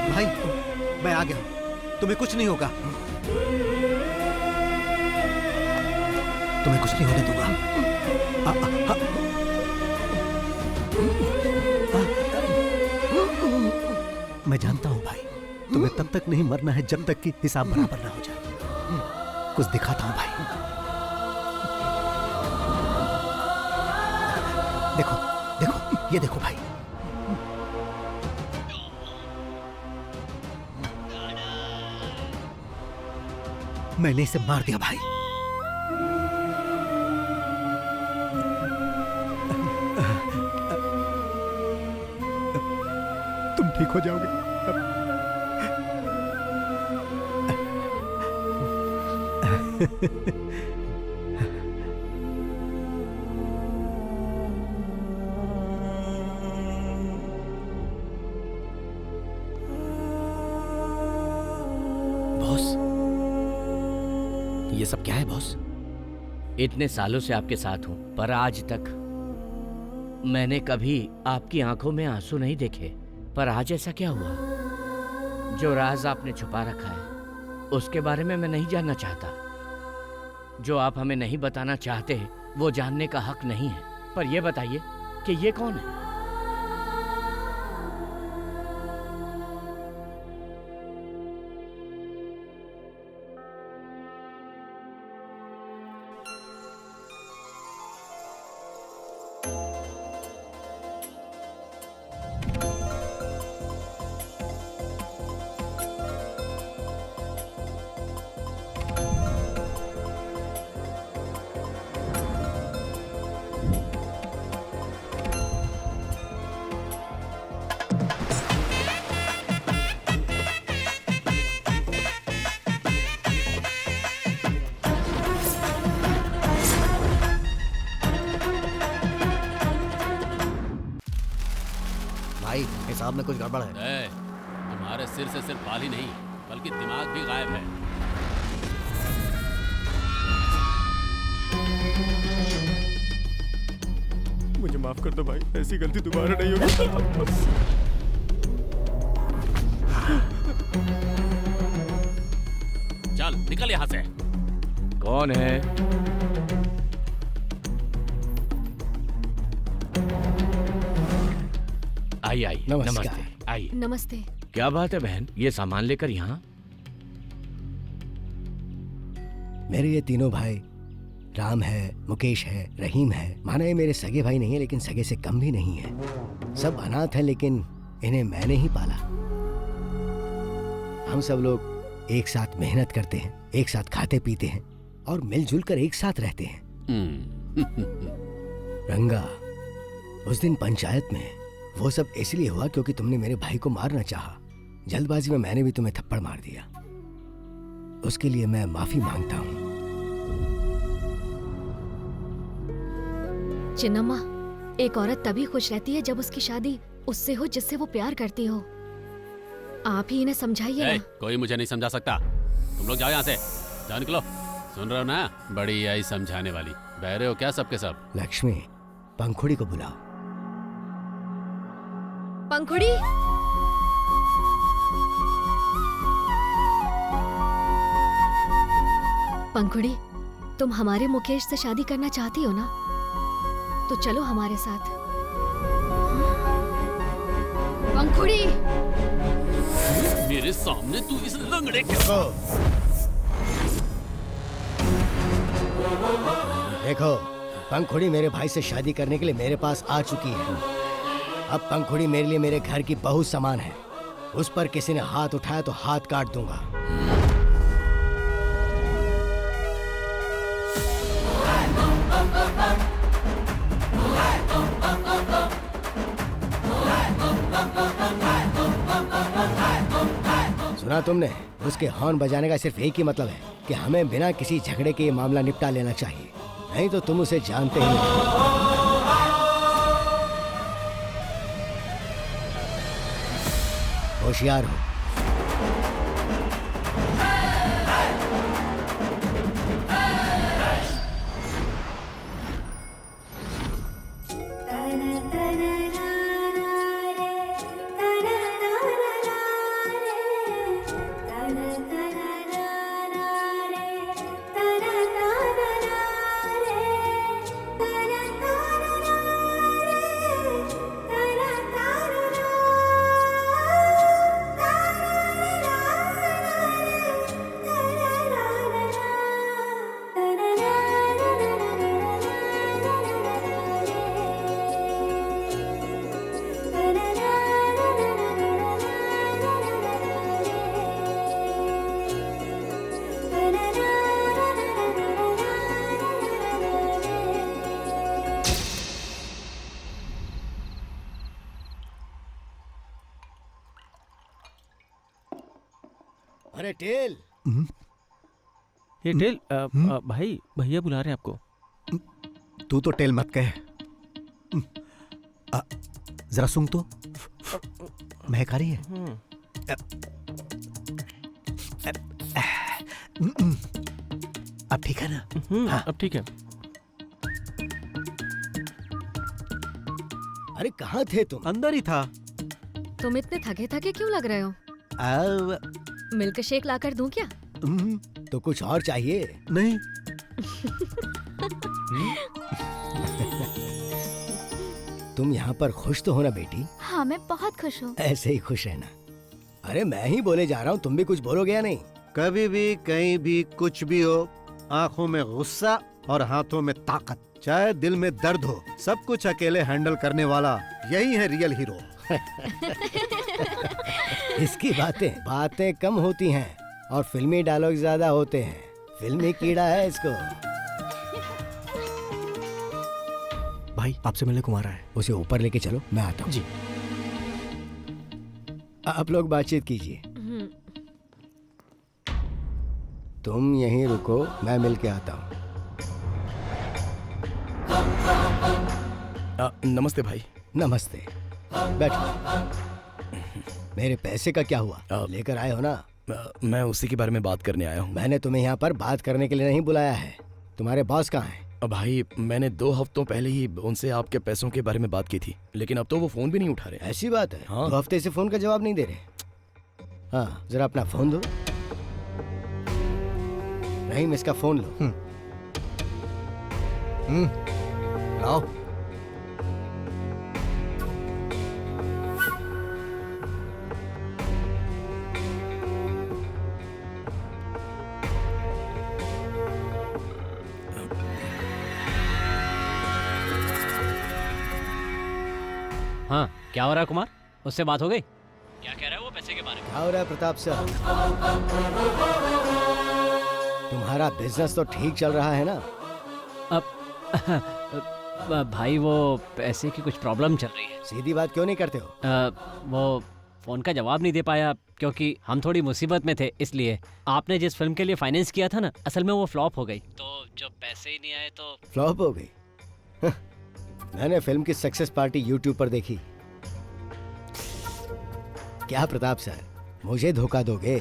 भाई मैं आ गया, तुम्हें कुछ नहीं होगा, तुम्हें कुछ नहीं होने दूंगा। मैं जानता हूं भाई, तुम्हें तब तक नहीं मरना है जब तक कि हिसाब बराबर ना हो जाए। कुछ दिखाता हूं भाई, देखो देखो, ये देखो भाई। मैंने इसे मार दिया भाई। तुम ठीक हो जाओगे। बॉस, ये सब क्या है बॉस? इतने सालों से आपके साथ हूं, पर आज तक मैंने कभी आपकी आंखों में आंसू नहीं देखे। पर आज ऐसा क्या हुआ? जो राज आपने छुपा रखा है उसके बारे में मैं नहीं जानना चाहता। जो आप हमें नहीं बताना चाहते वो जानने का हक नहीं है। पर यह बताइए कि ये कौन है? साहब में कुछ गड़बड़ है। ए, तुम्हारे सिर से सिर्फ बाल ही नहीं बल्कि दिमाग भी गायब है। मुझे माफ कर दो भाई, ऐसी गलती दोबारा नहीं होगी। चल निकल यहाँ से। कौन है? आई आई नमस्कार। नमस्ते आई। नमस्ते। क्या बात है बहन, ये सामान लेकर यहाँ? मेरे ये तीनों भाई राम है, मुकेश है, रहीम है। माना ये मेरे सगे भाई नहीं है लेकिन सगे से कम भी नहीं है। सब अनाथ हैं लेकिन इन्हें मैंने ही पाला। हम सब लोग एक साथ मेहनत करते हैं, एक साथ खाते पीते हैं और मिलजुल कर एक साथ रहते हैं। रंगा, उस दिन पंचायत में वो सब इसलिए हुआ क्योंकि तुमने मेरे भाई को मारना चाहा। जल्दबाजी में मैंने भी तुम्हें थप्पड़ मार दिया। उसके लिए मैं माफी मांगता हूँ। चिन्नम्मा, एक औरत तभी खुश रहती है जब उसकी शादी उससे हो जिससे वो प्यार करती हो। आप ही इन्हें समझाइए ना। कोई मुझे नहीं समझा सकता। तुम लोग जाओ यहाँ से, जाओ निकलो। सुन रहे हो ना, बड़ी आई समझाने वाली। बहरे हो क्या सबके सब? लक्ष्मी, पंखुड़ी को बुलाओ। पंखुड़ी, पंखुड़ी, तुम हमारे मुकेश से शादी करना चाहती हो ना? तो चलो हमारे साथ। पंखुड़ी, मेरे सामने तू इस लंगड़े के देखो, पंखुड़ी मेरे भाई से शादी करने के लिए मेरे पास आ चुकी है। अब पंखुड़ी मेरे लिए मेरे घर की बहू समान है। उस पर किसी ने हाथ उठाया तो हाथ काट दूंगा। सुना तुमने? उसके हॉर्न बजाने का सिर्फ एक ही मतलब है कि हमें बिना किसी झगड़े के ये मामला निपटा लेना चाहिए, नहीं तो तुम उसे जानते ही नहीं। होशियार हो। अरे टेल, ये टेल, भाई भैया बुला रहे हैं आपको। तू तो टेल मत कह। जरा सुन तो, महक आ रही है। अब ठीक है ना? हाँ, अब ठीक है। अरे कहाँ थे तुम? अंदर ही था। तुम इतने थके थके क्यों लग रहे हो? मिल्क शेक लाकर दूं क्या? तो कुछ और चाहिए? नहीं। तुम यहाँ पर खुश तो हो ना बेटी? हाँ, मैं बहुत खुश हूँ। ऐसे ही खुश रहना। अरे मैं ही बोले जा रहा हूँ, तुम भी कुछ बोलोगे या नहीं? कभी भी कहीं भी कुछ भी हो, आंखों में गुस्सा और हाथों में ताकत, चाहे दिल में दर्द हो, सब कुछ अकेले हैंडल करने वाला यही है रियल हीरो। इसकी बातें कम होती हैं और फिल्मी डायलॉग ज्यादा होते हैं। फिल्मी कीड़ा है इसको। भाई आपसे मिलने कुमार है। उसे ऊपर लेके चलो, मैं आता हूँ। जी। आप लोग बातचीत कीजिए। तुम यहीं रुको, मैं मिल के आता हूँ। नमस्ते भाई। नमस्ते, बैठो। मेरे पैसे का क्या हुआ? लेकर आए हो ना? मैं उसी के बारे में बात करने आया हूँ। मैंने तुम्हें यहाँ पर बात करने के लिए नहीं बुलाया है। तुम्हारे बॉस कहाँ हैं? भाई मैंने 2 हफ्तों पहले ही उनसे आपके पैसों के बारे में बात की थी, लेकिन अब तो वो फोन भी नहीं उठा रहे। ऐसी बात है? हाँ। 2 हफ्ते से फोन का जवाब नहीं दे रहे। हाँ, जरा अपना फोन दो। नहीं, इसका फोन लो। आओ। हाँ, क्या हो रहा है कुमार? उससे बात हो गई? क्या कह रहा है वो पैसे के बारे में? क्या हो रहा है प्रताप सर? तुम्हारा बिजनेस तो ठीक चल रहा है ना? अब भाई वो पैसे की कुछ प्रॉब्लम चल रही है। सीधी बात क्यों नहीं करते हो? वो फोन का जवाब नहीं दे पाया क्योंकि हम थोड़ी मुसीबत में थे, इसलिए। आपने जिस फिल्म के लिए फाइनेंस किया था ना, असल में वो फ्लॉप हो गई, तो जब पैसे ही नहीं आए तो फ्लॉप हो गई? मैंने फिल्म की सक्सेस पार्टी यूट्यूब पर देखी। क्या प्रताप सर, मुझे धोखा दोगे?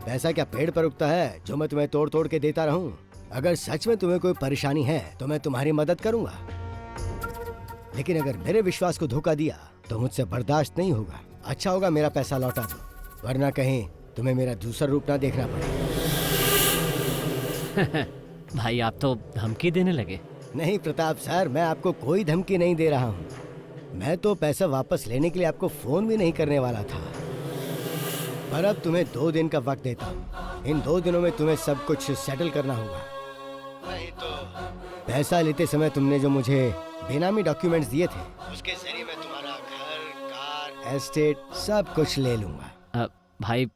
पैसा क्या पेड़ पर उगता है जो मैं तुम्हें तोड़ तोड़ के देता रहूं? अगर सच में तुम्हें कोई परेशानी है तो मैं तुम्हारी मदद करूंगा, लेकिन अगर मेरे विश्वास को धोखा दिया तो मुझसे बर्दाश्त नहीं होगा। अच्छा होगा मेरा पैसा लौटा दो, वरना कहीं तुम्हें मेरा दूसरा रूप ना देखना पड़े। भाई आप तो धमकी देने लगे। नहीं प्रताप सर, मैं आपको कोई धमकी नहीं दे रहा हूँ। मैं तो पैसा वापस लेने के लिए आपको फोन भी नहीं करने वाला था, पर अब तुम्हें 2 दिन का वक्त देता हूँ। इन 2 दिनों में तुम्हें सब कुछ सेटल करना होगा, नहीं तो पैसा लेते समय तुमने जो मुझे बेनामी डॉक्यूमेंट्स दिए थे, उसके जरिए मैं तुम्हारा घर, कार, एस्टेट सब कुछ ले लूंगा। भाई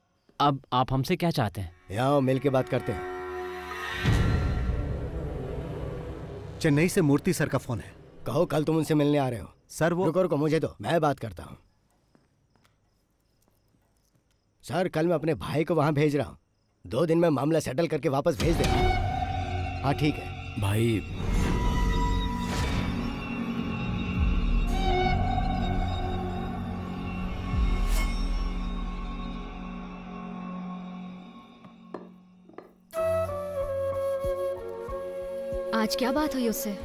अब आप हमसे क्या चाहते हैं? यहाँ मिल के बात करते हैं। चेन्नई से मूर्ति सर का फोन है। कहो कल तुम उनसे मिलने आ रहे हो। सर वो रुको रुको, मुझे दो, मैं बात करता हूँ। सर कल मैं अपने भाई को वहां भेज रहा हूँ, 2 दिन में मामला सेटल करके वापस भेज देगा। हाँ ठीक है भाई। आज क्या बात हुई उससे?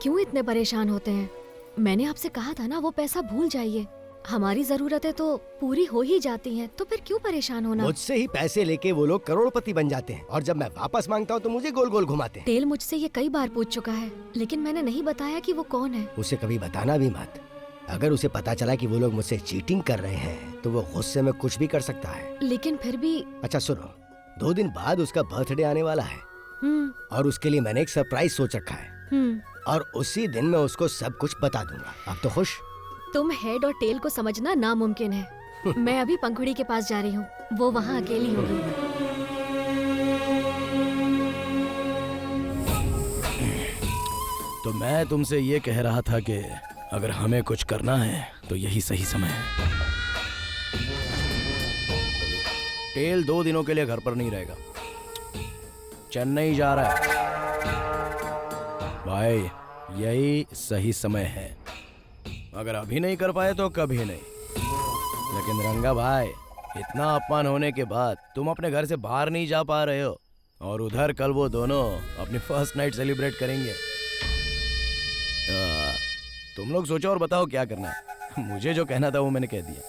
क्यों इतने परेशान होते हैं? मैंने आपसे कहा था ना वो पैसा भूल जाइए। हमारी जरूरतें तो पूरी हो ही जाती हैं, तो फिर क्यों परेशान होना? मुझसे ही पैसे लेके वो लोग करोड़पति बन जाते हैं, और जब मैं वापस मांगता हूँ तो मुझे गोल गोल घुमाते हैं। तेल मुझसे ये कई बार पूछ चुका है, लेकिन मैंने नहीं बताया कि वो कौन है। उसे कभी बताना भी मत। अगर उसे पता चला कि वो लोग मुझसे चीटिंग कर रहे हैं तो वो गुस्से में कुछ भी कर सकता है। लेकिन फिर भी। अच्छा सुनो, 2 दिन बाद उसका बर्थडे आने वाला है, और उसके लिए मैंने एक सरप्राइज सोच रखा है, और उसी दिन मैं उसको सब कुछ बता दूंगा। अब तो खुश? तुम हेड और टेल को समझना नामुमकिन है। मैं अभी पंखुड़ी के पास जा रही हूँ, वो वहाँ अकेली होगी। तो मैं तुमसे ये कह रहा था कि अगर हमें कुछ करना है तो यही सही समय है। टेल 2 दिनों के लिए घर पर नहीं रहेगा, चेन्नई जा रहा है। भाई यही सही समय है। अगर अभी नहीं कर पाए तो कभी नहीं। लेकिन रंगा भाई, इतना अपमान होने के बाद तुम अपने घर से बाहर नहीं जा पा रहे हो, और उधर कल वो दोनों अपनी फर्स्ट नाइट सेलिब्रेट करेंगे। तुम लोग सोचो और बताओ क्या करना है। मुझे जो कहना था वो मैंने कह दिया।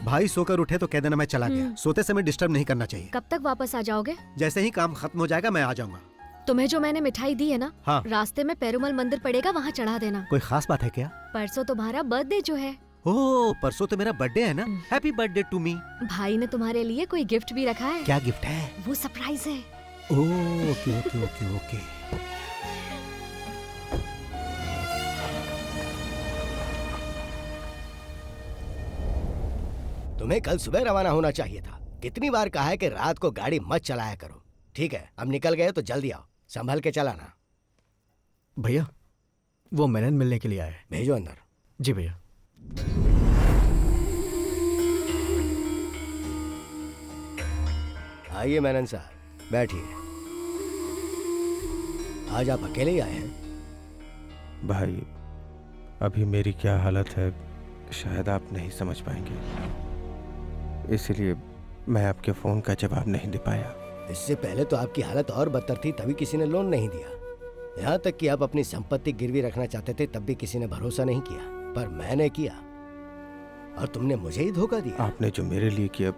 भाई सोकर उठे तो कह देना मैं चला गया। सोते समय डिस्टर्ब नहीं करना चाहिए। कब तक वापस आ जाओगे? जैसे ही काम खत्म हो जाएगा मैं आ जाऊंगा। तुम्हें जो मैंने मिठाई दी है ना, हाँ। रास्ते में पेरुमल मंदिर पड़ेगा, वहाँ चढ़ा देना। कोई खास बात है क्या? परसों तुम्हारा बर्थडे जो है। ओह, परसों तो मेरा बर्थडे है ना। Happy birthday to me. भाई ने तुम्हारे लिए कोई गिफ्ट भी रखा है। क्या गिफ्ट है? वो सरप्राइज है। ओह, ओके ओके ओके ओके। तुम्हें कल सुबह रवाना होना चाहिए था। कितनी बार कहा है कि रात को गाड़ी मत चलाया करो। ठीक है, अब निकल गए तो जल्दी आओ, संभल के चलाना। भैया वो मेनन मिलने के लिए आया है। भेजो अंदर। जी भैया। आइए मेनन साहब, बैठिए। आज आप अकेले ही आए हैं? भाई, अभी मेरी क्या हालत है शायद आप नहीं समझ पाएंगे, इसलिए मैं आपके फ़ोन का जवाब नहीं दे पाया। इससे पहले तो आपकी हालत और बदतर थी, तभी किसी ने लोन नहीं दिया। यहाँ तक कि आप अपनी संपत्ति गिरवी रखना चाहते थे, तब भी किसी ने भरोसा नहीं किया, पर मैंने किया और तुमने मुझे ही धोखा दिया। आपने जो मेरे लिए किया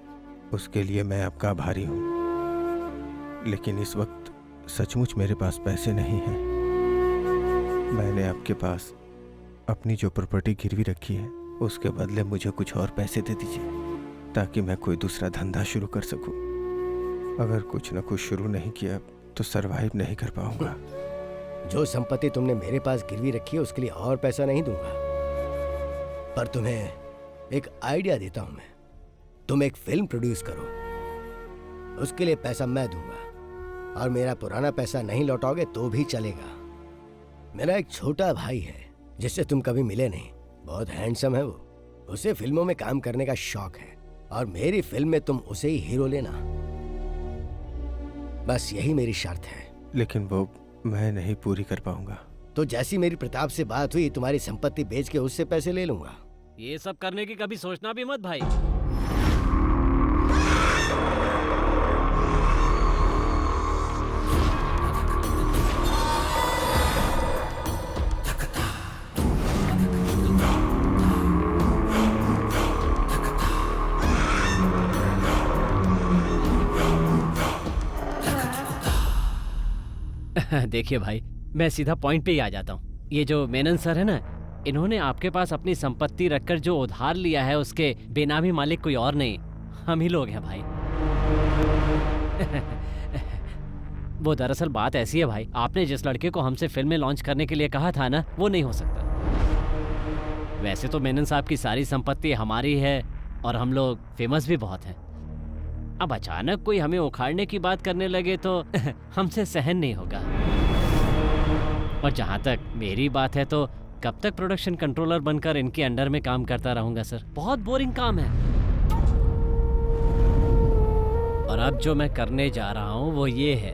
उसके लिए मैं आपका आभारी हूँ, लेकिन इस वक्त सचमुच मेरे पास पैसे नहीं हैं। मैंने आपके पास अपनी जो प्रॉपर्टी गिरवी रखी है उसके बदले मुझे कुछ और पैसे दे दीजिए, ताकि मैं कोई दूसरा धंधा शुरू कर सकूं। अगर कुछ न कुछ शुरू नहीं किया तो सरवाइव नहीं कर पाऊंगा। जो संपत्ति तुमने मेरे पास गिरवी रखी है उसके लिए और पैसा नहीं दूंगा, पर तुम्हें एक आइडिया देता हूं मैं। तुम एक फिल्म प्रोड्यूस करो, उसके लिए पैसा मैं दूंगा, और मेरा पुराना पैसा नहीं लौटाओगे तो भी चलेगा। मेरा एक छोटा भाई है जिससे तुम कभी मिले नहीं, बहुत हैंडसम है वो। उसे फिल्मों में काम करने का शौक है और मेरी फिल्म में तुम उसे ही हीरो लेना। बस यही मेरी शर्त है। लेकिन वो मैं नहीं पूरी कर पाऊंगा। तो जैसी मेरी प्रताप से बात हुई, तुम्हारी संपत्ति बेच के उससे पैसे ले लूंगा। ये सब करने की कभी सोचना भी मत भाई। देखिए भाई, मैं सीधा पॉइंट पे ही आ जाता हूँ। ये जो मेनन सर है ना, इन्होंने आपके पास अपनी संपत्ति रखकर जो उधार लिया है उसके बेनामी मालिक कोई और नहीं, हम ही लोग हैं भाई। वो दरअसल बात ऐसी है भाई, आपने जिस लड़के को हमसे फिल्में लॉन्च करने के लिए कहा था ना, वो नहीं हो सकता। वैसे तो मेनन साहब की सारी संपत्ति हमारी है और हम लोग फेमस भी बहुत हैं। अब अचानक कोई हमें उखाड़ने की बात करने लगे तो हमसे सहन नहीं होगा। और जहाँ तक मेरी बात है तो कब तक प्रोडक्शन कंट्रोलर बनकर इनके अंडर में काम करता रहूंगा सर? बहुत बोरिंग काम है। और अब जो मैं करने जा रहा हूँ वो ये है,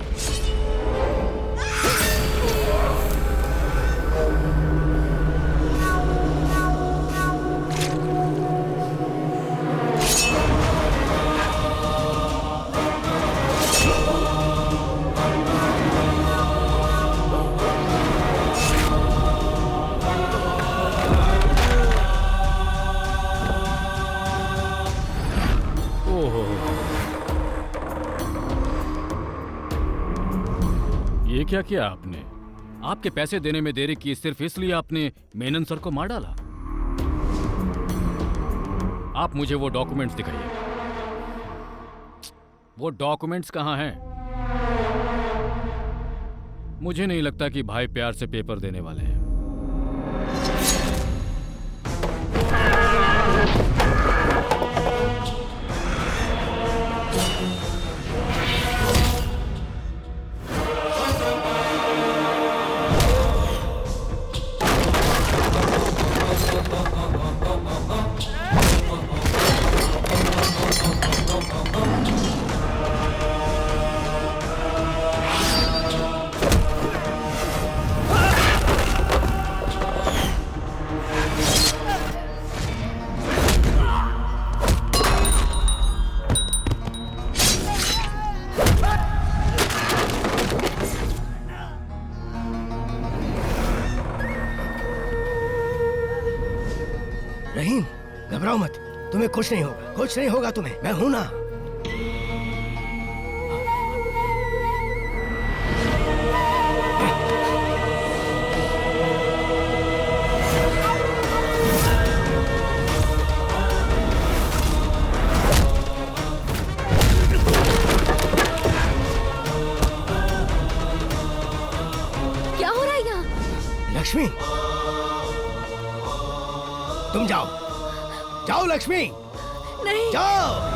ये क्या किया आपने? आपके पैसे देने में देरी की सिर्फ इसलिए आपने मेनन सर को मार डाला? आप मुझे वो डॉक्यूमेंट्स दिखाइए। वो डॉक्यूमेंट्स कहाँ हैं? मुझे नहीं लगता कि भाई प्यार से पेपर देने वाले हैं। रहीम, घबराओ मत, तुम्हें कुछ नहीं होगा, कुछ नहीं होगा तुम्हें, मैं हूं ना। क्या हो रहा है यहाँ? लक्ष्मी, तुम जाओ, जाओ लक्ष्मी, नहीं, जाओ।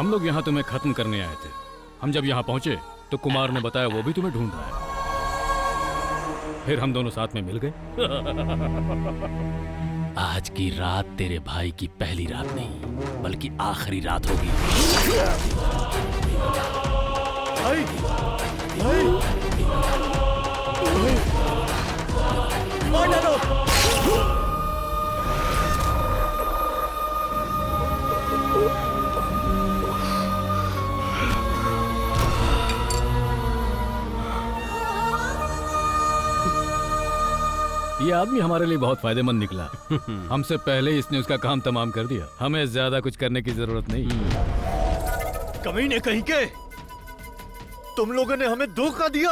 हम लोग यहाँ तुम्हें खत्म करने आए थे। हम जब यहाँ पहुंचे तो कुमार ने बताया वो भी तुम्हें ढूंढ रहा है। फिर हम दोनों साथ में मिल गए। आज की रात तेरे भाई की पहली रात नहीं बल्कि आखिरी रात होगी। ये आदमी हमारे लिए बहुत फायदेमंद निकला। हमसे पहले इसने उसका काम तमाम कर दिया। हमें ज्यादा कुछ करने की जरूरत नहीं। कमीने कहीं के, तुम लोगों ने हमें धोखा दिया।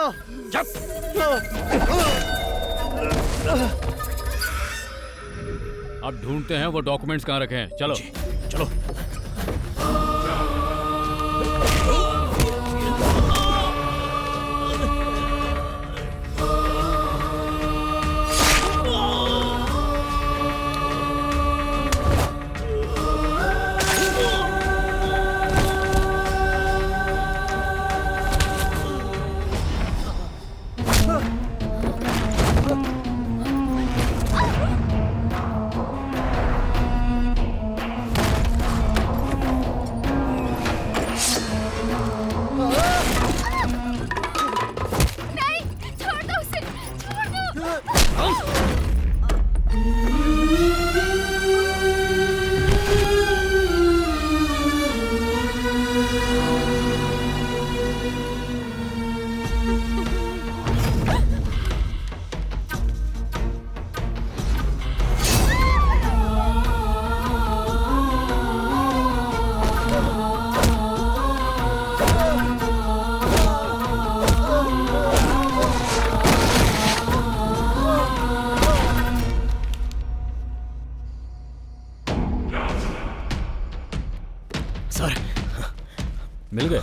अब ढूंढते हैं वो डॉक्यूमेंट्स कहाँ रखे हैं। चलो चलो। मिल गए।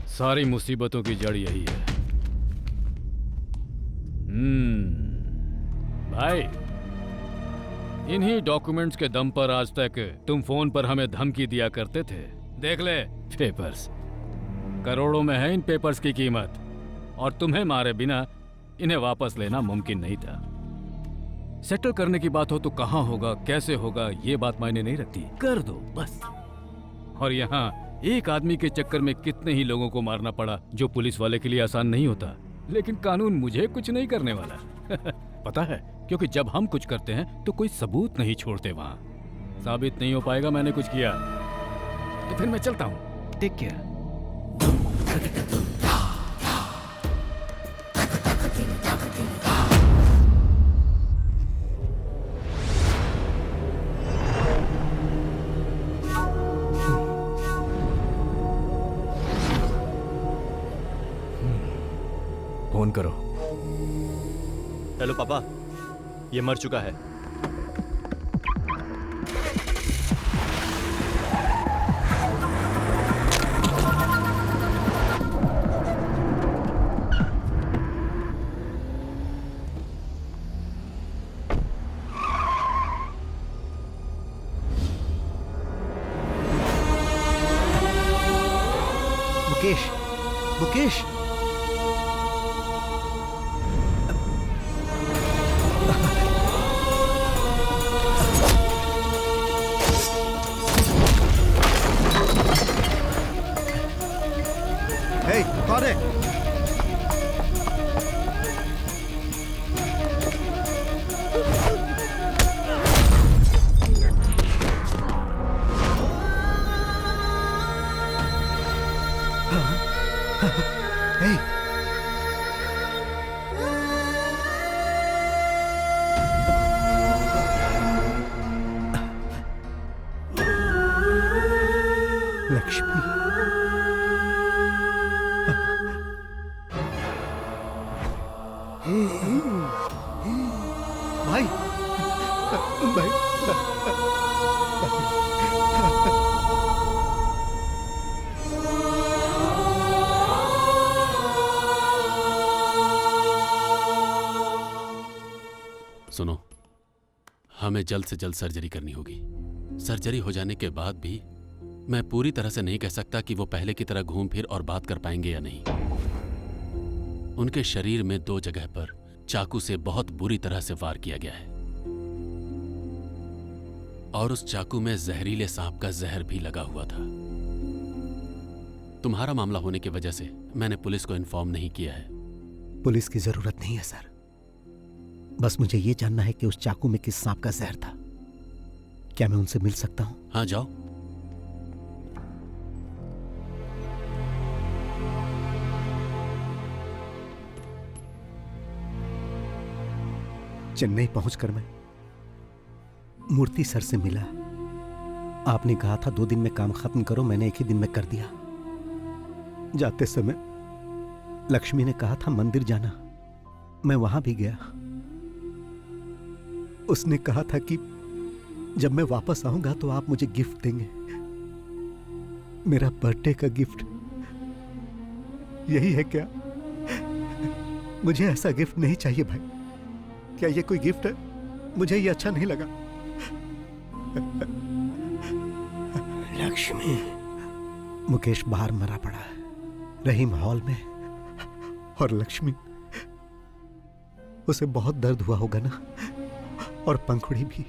सारी मुसीबतों की जड़ यही है। भाई, इन्हीं डॉक्यूमेंट्स के दम पर आज तक तुम फोन पर हमें धमकी दिया करते थे। देख ले पेपर्स, करोड़ों में है इन पेपर्स की कीमत, और तुम्हें मारे बिना इन्हें वापस लेना मुमकिन नहीं था। सेटल करने की बात हो तो कहाँ होगा, कैसे होगा, ये बात मायने नहीं रखती, कर दो बस। और यहाँ एक आदमी के चक्कर में कितने ही लोगों को मारना पड़ा, जो पुलिस वाले के लिए आसान नहीं होता। लेकिन कानून मुझे कुछ नहीं करने वाला। पता है, क्योंकि जब हम कुछ करते हैं तो कोई सबूत नहीं छोड़ते। वहाँ साबित नहीं हो पाएगा मैंने कुछ किया, तो फिर मैं चलता हूँ। Take care. फोन करो। हेलो पापा, ये मर चुका है। मुकेश, मुकेश, कौन है? Hey. लक्ष्मी, भाई, भाई, सुनो, हमें जल्द से जल्द सर्जरी करनी होगी। सर्जरी हो जाने के बाद भी मैं पूरी तरह से नहीं कह सकता कि वो पहले की तरह घूम फिर और बात कर पाएंगे या नहीं। उनके शरीर में 2 जगह पर चाकू से बहुत बुरी तरह से वार किया गया है और उस चाकू में जहरीले सांप का जहर भी लगा हुआ था। तुम्हारा मामला होने की वजह से मैंने पुलिस को इन्फॉर्म नहीं किया है। पुलिस की जरूरत नहीं है सर, बस मुझे ये जानना है कि उस चाकू में किस सांप का जहर था। क्या मैं उनसे मिल सकता हूं? हाँ, जाओ। चेन्नई पहुंचकर मैं मूर्ति सर से मिला। आपने कहा था 2 दिन में काम खत्म करो, मैंने 1 ही दिन में कर दिया। जाते समय लक्ष्मी ने कहा था मंदिर जाना, मैं वहां भी गया। उसने कहा था कि जब मैं वापस आऊंगा तो आप मुझे गिफ्ट देंगे, मेरा बर्थडे का गिफ्ट। यही है क्या? मुझे ऐसा गिफ्ट नहीं चाहिए भाई। क्या ये कोई गिफ्ट है? मुझे ये अच्छा नहीं लगा। लक्ष्मी। मुकेश बाहर मरा पड़ा है, रहीम हॉल में, और लक्ष्मी, उसे बहुत दर्द हुआ होगा ना, और पंखुड़ी भी।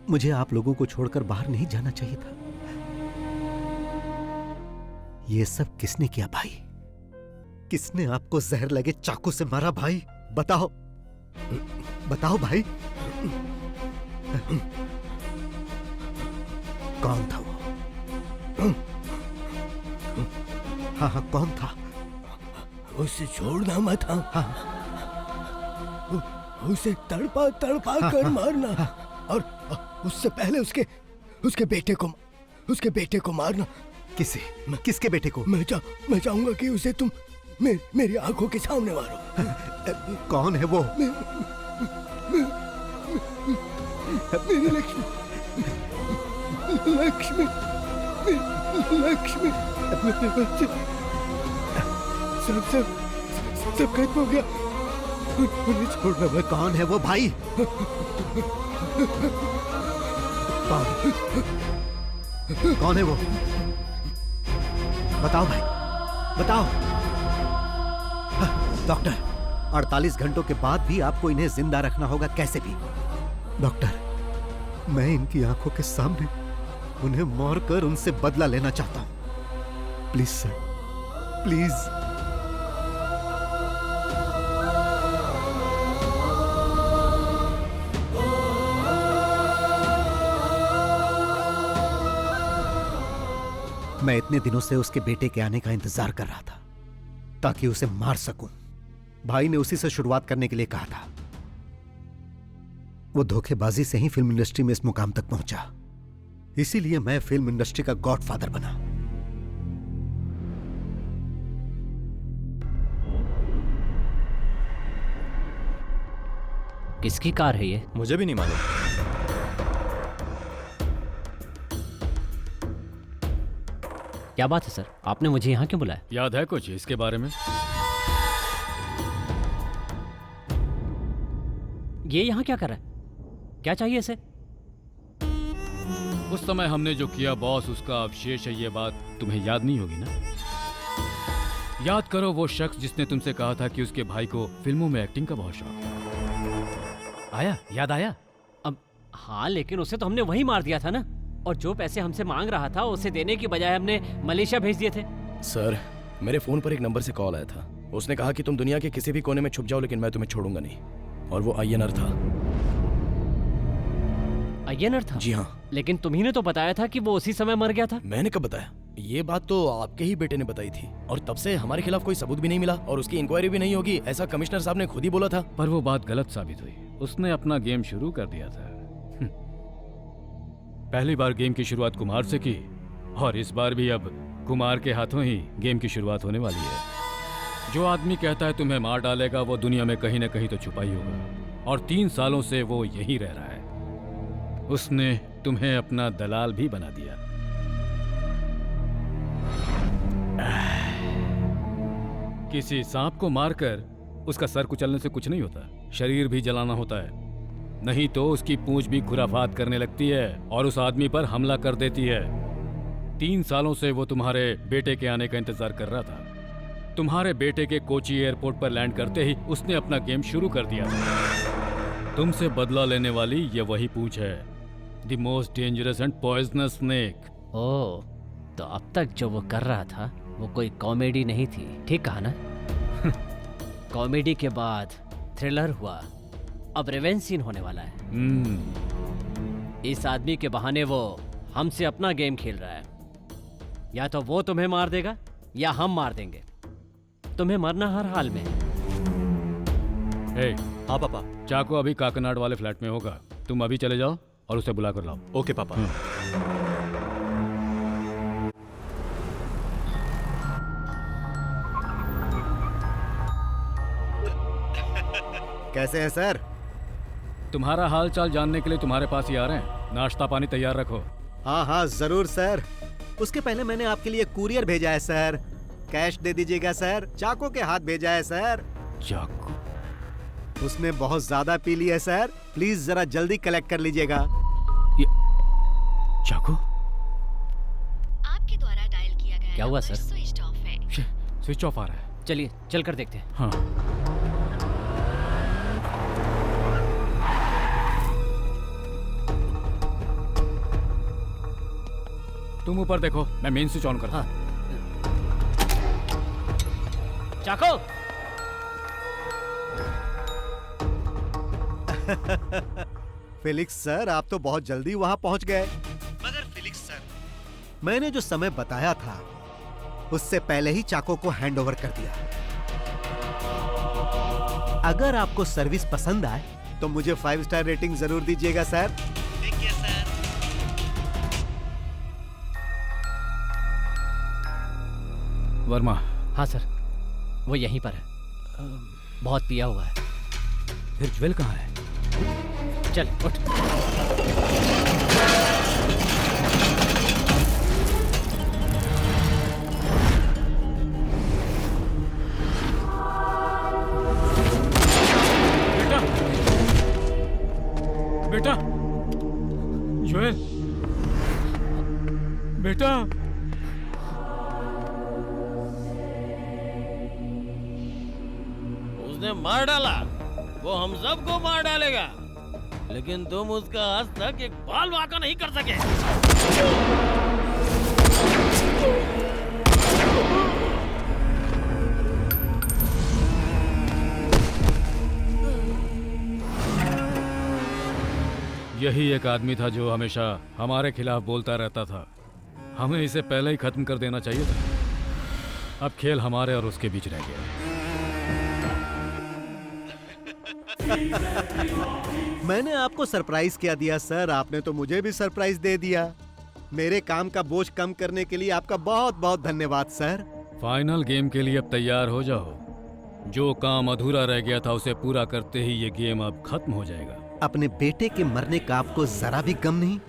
मुझे आप लोगों को छोड़कर बाहर नहीं जाना चाहिए था। ये सब किसने किया भाई? किसने आपको जहर लगे चाकू से मारा भाई? बताओ, बताओ भाई। कौन था वो? हाँ हाँ, कौन था? उसे छोड़ना मत। हाँ, उसे तड़पा तड़पा कर मारना, और उससे पहले उसके बेटे को मारना। किसके बेटे को? मैं चाहूंगा कि उसे तुम मेरी आंखों के सामने मारो। कौन है वो? मेरी लक्ष्मी, लक्ष्मी, लक्ष्मी, मेरे बच्चे। सब खत्म हो गया, उन्हें छोड़ना मत। कौन है वो भाई? कौन है वो? बताओ भाई, बताओ। डॉक्टर, 48 घंटों के बाद भी आपको इन्हें जिंदा रखना होगा, कैसे भी। डॉक्टर, मैं इनकी आंखों के सामने उन्हें मारकर उनसे बदला लेना चाहता हूं। Please sir, please. मैं इतने दिनों से उसके बेटे के आने का इंतजार कर रहा था ताकि उसे मार सकूं। भाई ने उसी से शुरुआत करने के लिए कहा था। वो धोखेबाजी से ही फिल्म इंडस्ट्री में इस मुकाम तक पहुंचा, इसीलिए मैं फिल्म इंडस्ट्री का गॉडफादर बना। किसकी कार है ये? मुझे भी नहीं मालूम। क्या बात है सर, आपने मुझे यहाँ क्यों बुलाया? याद है कुछ इसके बारे में? ये यहाँ क्या कर रहा है? क्या चाहिए इसे? उस समय हमने जो किया बॉस, उसका अवशेष है ये बात तुम्हें याद नहीं होगी ना? याद करो वो शख्स जिसने तुमसे कहा था कि उसके भाई को फिल्मों में एक्टिंग का बहुत शौक है। आया, याद आया? अब हाँ, लेकिन उसे तो हमने वहीं मार दिया था ना, और जो पैसे हमसे मांग रहा था उसे देने की बजाय हमने मलेशिया भेज दिए थे। सर, मेरे फोन पर एक नंबर से कॉल आया था। उसने कहा कि तुम दुनिया के किसी भी कोने में छुप जाओ लेकिन मैं तुम्हें छोड़ूंगा नहीं। और वो अय्यनर था। अय्यनर था? जी हाँ। लेकिन तुम्ही ने तो बताया था कि वो उसी समय मर गया था। मैंने कब बताया? ये बात तो आपके ही बेटे ने बताई थी, और तब से हमारे खिलाफ कोई सबूत भी नहीं मिला और उसकी इंक्वायरी भी नहीं होगी, ऐसा कमिश्नर साहब ने खुद ही बोला था। पर वो बात गलत साबित हुई। उसने अपना गेम शुरू कर दिया था। पहली बार गेम की शुरुआत कुमार से की, और इस बार भी अब कुमार के हाथों ही गेम की शुरुआत होने वाली है। जो आदमी कहता है तुम्हें मार डालेगा, वो दुनिया में कहीं न कहीं तो छुपा ही होगा, और 3 सालों से वो यहीं रह रहा है। उसने तुम्हें अपना दलाल भी बना दिया। किसी सांप को मारकर उसका सर कुचलने से कुछ नहीं होता, शरीर भी जलाना होता है। नहीं तो उसकी पूंछ भी खुराफात करने लगती है और उस आदमी पर हमला कर देती है। 3 सालों से वो तुम्हारे बेटे के आने का इंतजार कर रहा था। तुम्हारे बेटे के कोची एयरपोर्ट पर लैंड करते ही उसने अपना गेम शुरू कर दिया था। तुमसे बदला लेने वाली ये वही पूंछ है, the most dangerous and poisonous snake. ओह, तो अब तक जो वो कर रहा था वो कोई कॉमेडी नहीं थी, ठीक कहा ना? कॉमेडी के बाद थ्रिलर हुआ, अब रिवेंज सीन होने वाला है। इस आदमी के बहाने वो हमसे अपना गेम खेल रहा है। या तो वो तुम्हें मार देगा या हम मार देंगे। तुम्हें मरना हर हाल में। हे, हाँ पापा। चाको अभी काकनाड वाले फ्लैट में होगा, तुम अभी चले जाओ और उसे बुला कर लाओ। ओके पापा। कैसे हैं सर? तुम्हारा हाल चाल जानने के लिए तुम्हारे पास ही आ रहे हैं। नाश्ता पानी तैयार रखो। हाँ हाँ जरूर सर। उसके पहले मैंने आपके लिए कुरियर भेजा है सर। कैश दे दीजिएगा सर। चाको के हाथ भेजा है सर। चाको? उसने बहुत ज्यादा पी लिया है सर, प्लीज जरा जल्दी कलेक्ट कर लीजिएगा। चाको? आपके द्वारा डायल किया गया क्या हुआ सर? स्विच ऑफ है। स्विच ऑफ आ रहा है। चलिए चल कर देखते हैं। हाँ। तुम ऊपर देखो, मैं मेन स्विच ऑन करता हूँ। चाको! फिलिक्स सर, आप तो बहुत जल्दी वहां पहुंच गए। मगर फिलिक्स सर, मैंने जो समय बताया था उससे पहले ही चाको को हैंड ओवर कर दिया। अगर आपको सर्विस पसंद आए तो मुझे 5 स्टार रेटिंग जरूर दीजिएगा सर। देखिए सर। वर्मा। हाँ सर, वो यहीं पर है। बहुत पिया हुआ है। फिर ज्वेल कहाँ है? चल उठ। बेटा, ज्वेल, बेटा। उसने मार डाला, वो हम सबको मार डालेगा, लेकिन तुम उसका आज तक एक बाल वाका नहीं कर सके। यही एक आदमी था जो हमेशा हमारे खिलाफ बोलता रहता था। हमें इसे पहले ही खत्म कर देना चाहिए था। अब खेल हमारे और उसके बीच रह गया। मैंने आपको सरप्राइज क्या दिया सर, आपने तो मुझे भी सरप्राइज दे दिया। मेरे काम का बोझ कम करने के लिए आपका बहुत बहुत धन्यवाद सर। फाइनल गेम के लिए अब तैयार हो जाओ। जो काम अधूरा रह गया था उसे पूरा करते ही ये गेम अब खत्म हो जाएगा। अपने बेटे के मरने का आपको जरा भी गम नहीं?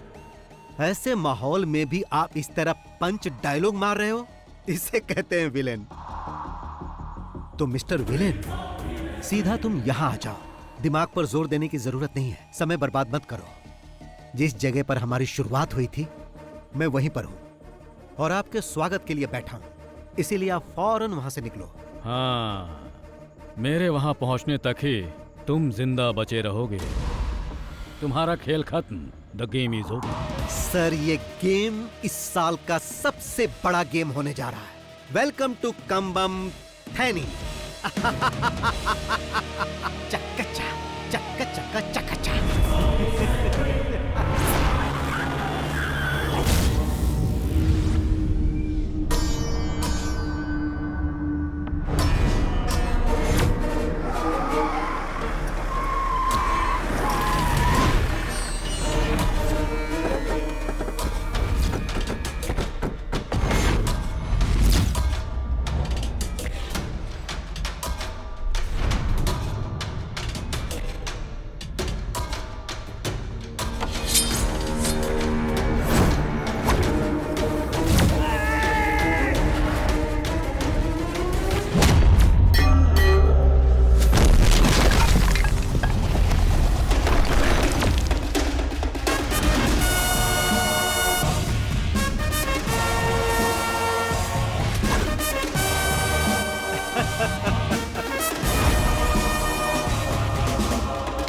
ऐसे माहौल में भी आप इस तरह पंच डायलॉग मार रहे हो, इसे कहते हैं विलेन। तो मिस्टर विलेन, सीधा तुम यहां आ जाओ। दिमाग पर जोर देने की जरूरत नहीं है, समय बर्बाद मत करो। जिस जगह पर हमारी शुरुआत हुई थी मैं वहीं पर हूं और आपके स्वागत के लिए बैठा हूं, इसीलिए आप फौरन वहां से निकलो। हाँ, मेरे वहां पहुंचने तक ही तुम जिंदा बचे रहोगे। तुम्हारा खेल खत्म। The game is over. Sir, ये गेम इस साल का सबसे बड़ा गेम होने जा रहा है। Welcome to Cumbum Theni. चक्का चक्का चक्का चक्का।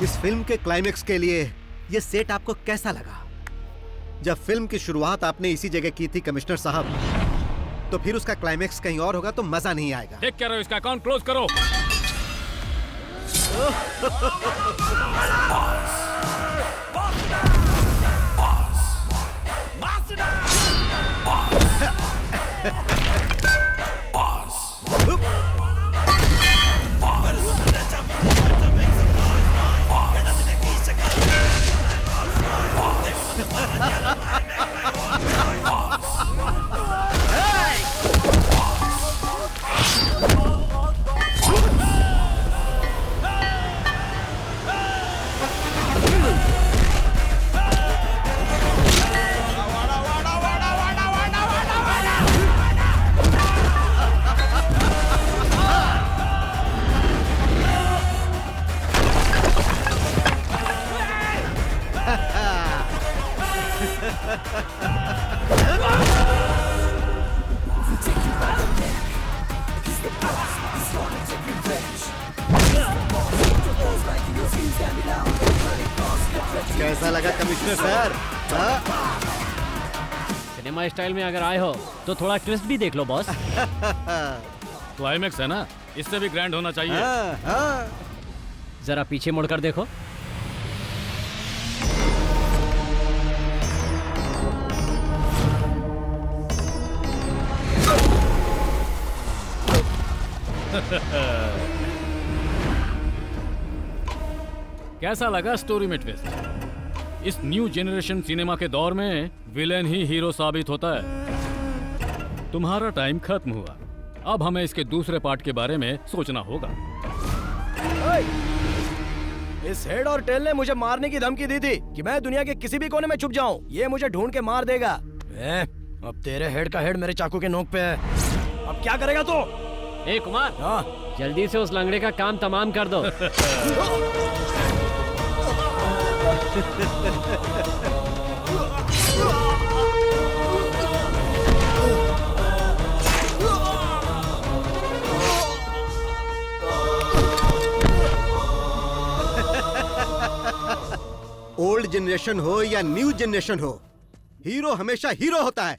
इस फिल्म के क्लाइमेक्स के लिए ये सेट आपको कैसा लगा? जब फिल्म की शुरुआत आपने इसी जगह की थी कमिश्नर साहब, तो फिर उसका क्लाइमेक्स कहीं और होगा तो मजा नहीं आएगा। देख क्या रहे हो, इसका अकाउंट क्लोज करो। कैसा लगा कमिश्नर सर? सिनेमा स्टाइल में अगर आए हो तो थोड़ा ट्विस्ट भी देख लो बॉस। क्लाइमेक्स है ना, इससे भी ग्रैंड होना चाहिए। जरा पीछे मुड़कर देखो। कैसा लगा स्टोरी में ट्विस्ट? इस न्यू जनरेशन सिनेमा के दौर में विलेन ही हीरो साबित होता है। तुम्हारा टाइम खत्म हुआ, अब हमें इसके दूसरे पार्ट के बारे में सोचना होगा। इस हेड और टेल ने मुझे मारने की धमकी दी थी कि मैं दुनिया के किसी भी कोने में छुप जाऊं, ये मुझे ढूंढ के मार देगा। अब तेरे हेड का हेड मेरे चाकू के नोक पे है, अब क्या करेगा तू? ए कुमार, जल्दी से उस लंगड़े का काम तमाम कर दो। ओल्ड जनरेशन हो या न्यू जनरेशन हो, हीरो हमेशा हीरो होता है।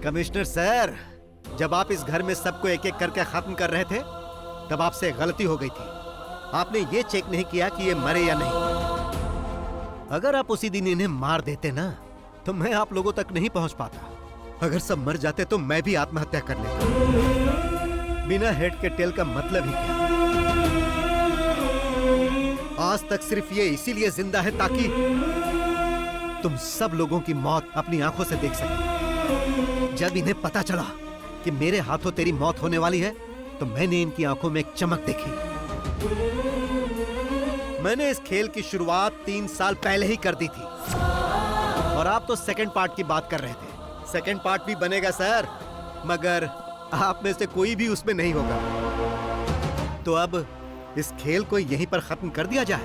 कमिश्नर सर, जब आप इस घर में सबको एक एक करके खत्म कर रहे थे, तब आपसे गलती हो गई थी। आपने ये चेक नहीं किया कि ये मरे या नहीं। अगर आप उसी दिन इन्हें मार देते ना, तो मैं आप लोगों तक नहीं पहुंच पाता। अगर सब मर जाते तो मैं भी आत्महत्या कर लेता। बिना हेड के टेल का मतलब ही क्या? आज तक सिर्फ ये इसीलिए जिंदा है ताकि तुम सब लोगों की मौत अपनी आंखों से देख सके। जब इन्हें पता चला कि मेरे हाथों तेरी मौत होने वाली है, तो मैंने इनकी आंखों में एक चमक देखी। मैंने इस खेल की शुरुआत 3 साल पहले ही कर दी थी, और आप तो सेकंड पार्ट की बात कर रहे थे। सेकंड पार्ट भी बनेगा सर, मगर आप में से कोई भी उसमें नहीं होगा। तो अब इस खेल को यहीं पर खत्म कर दिया जाए।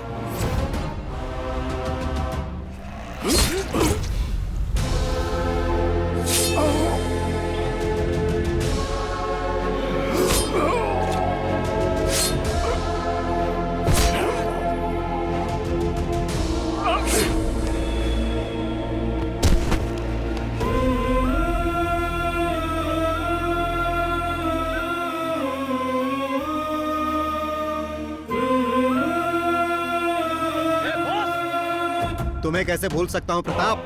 तुम्हें कैसे भूल सकता हूँ प्रताप?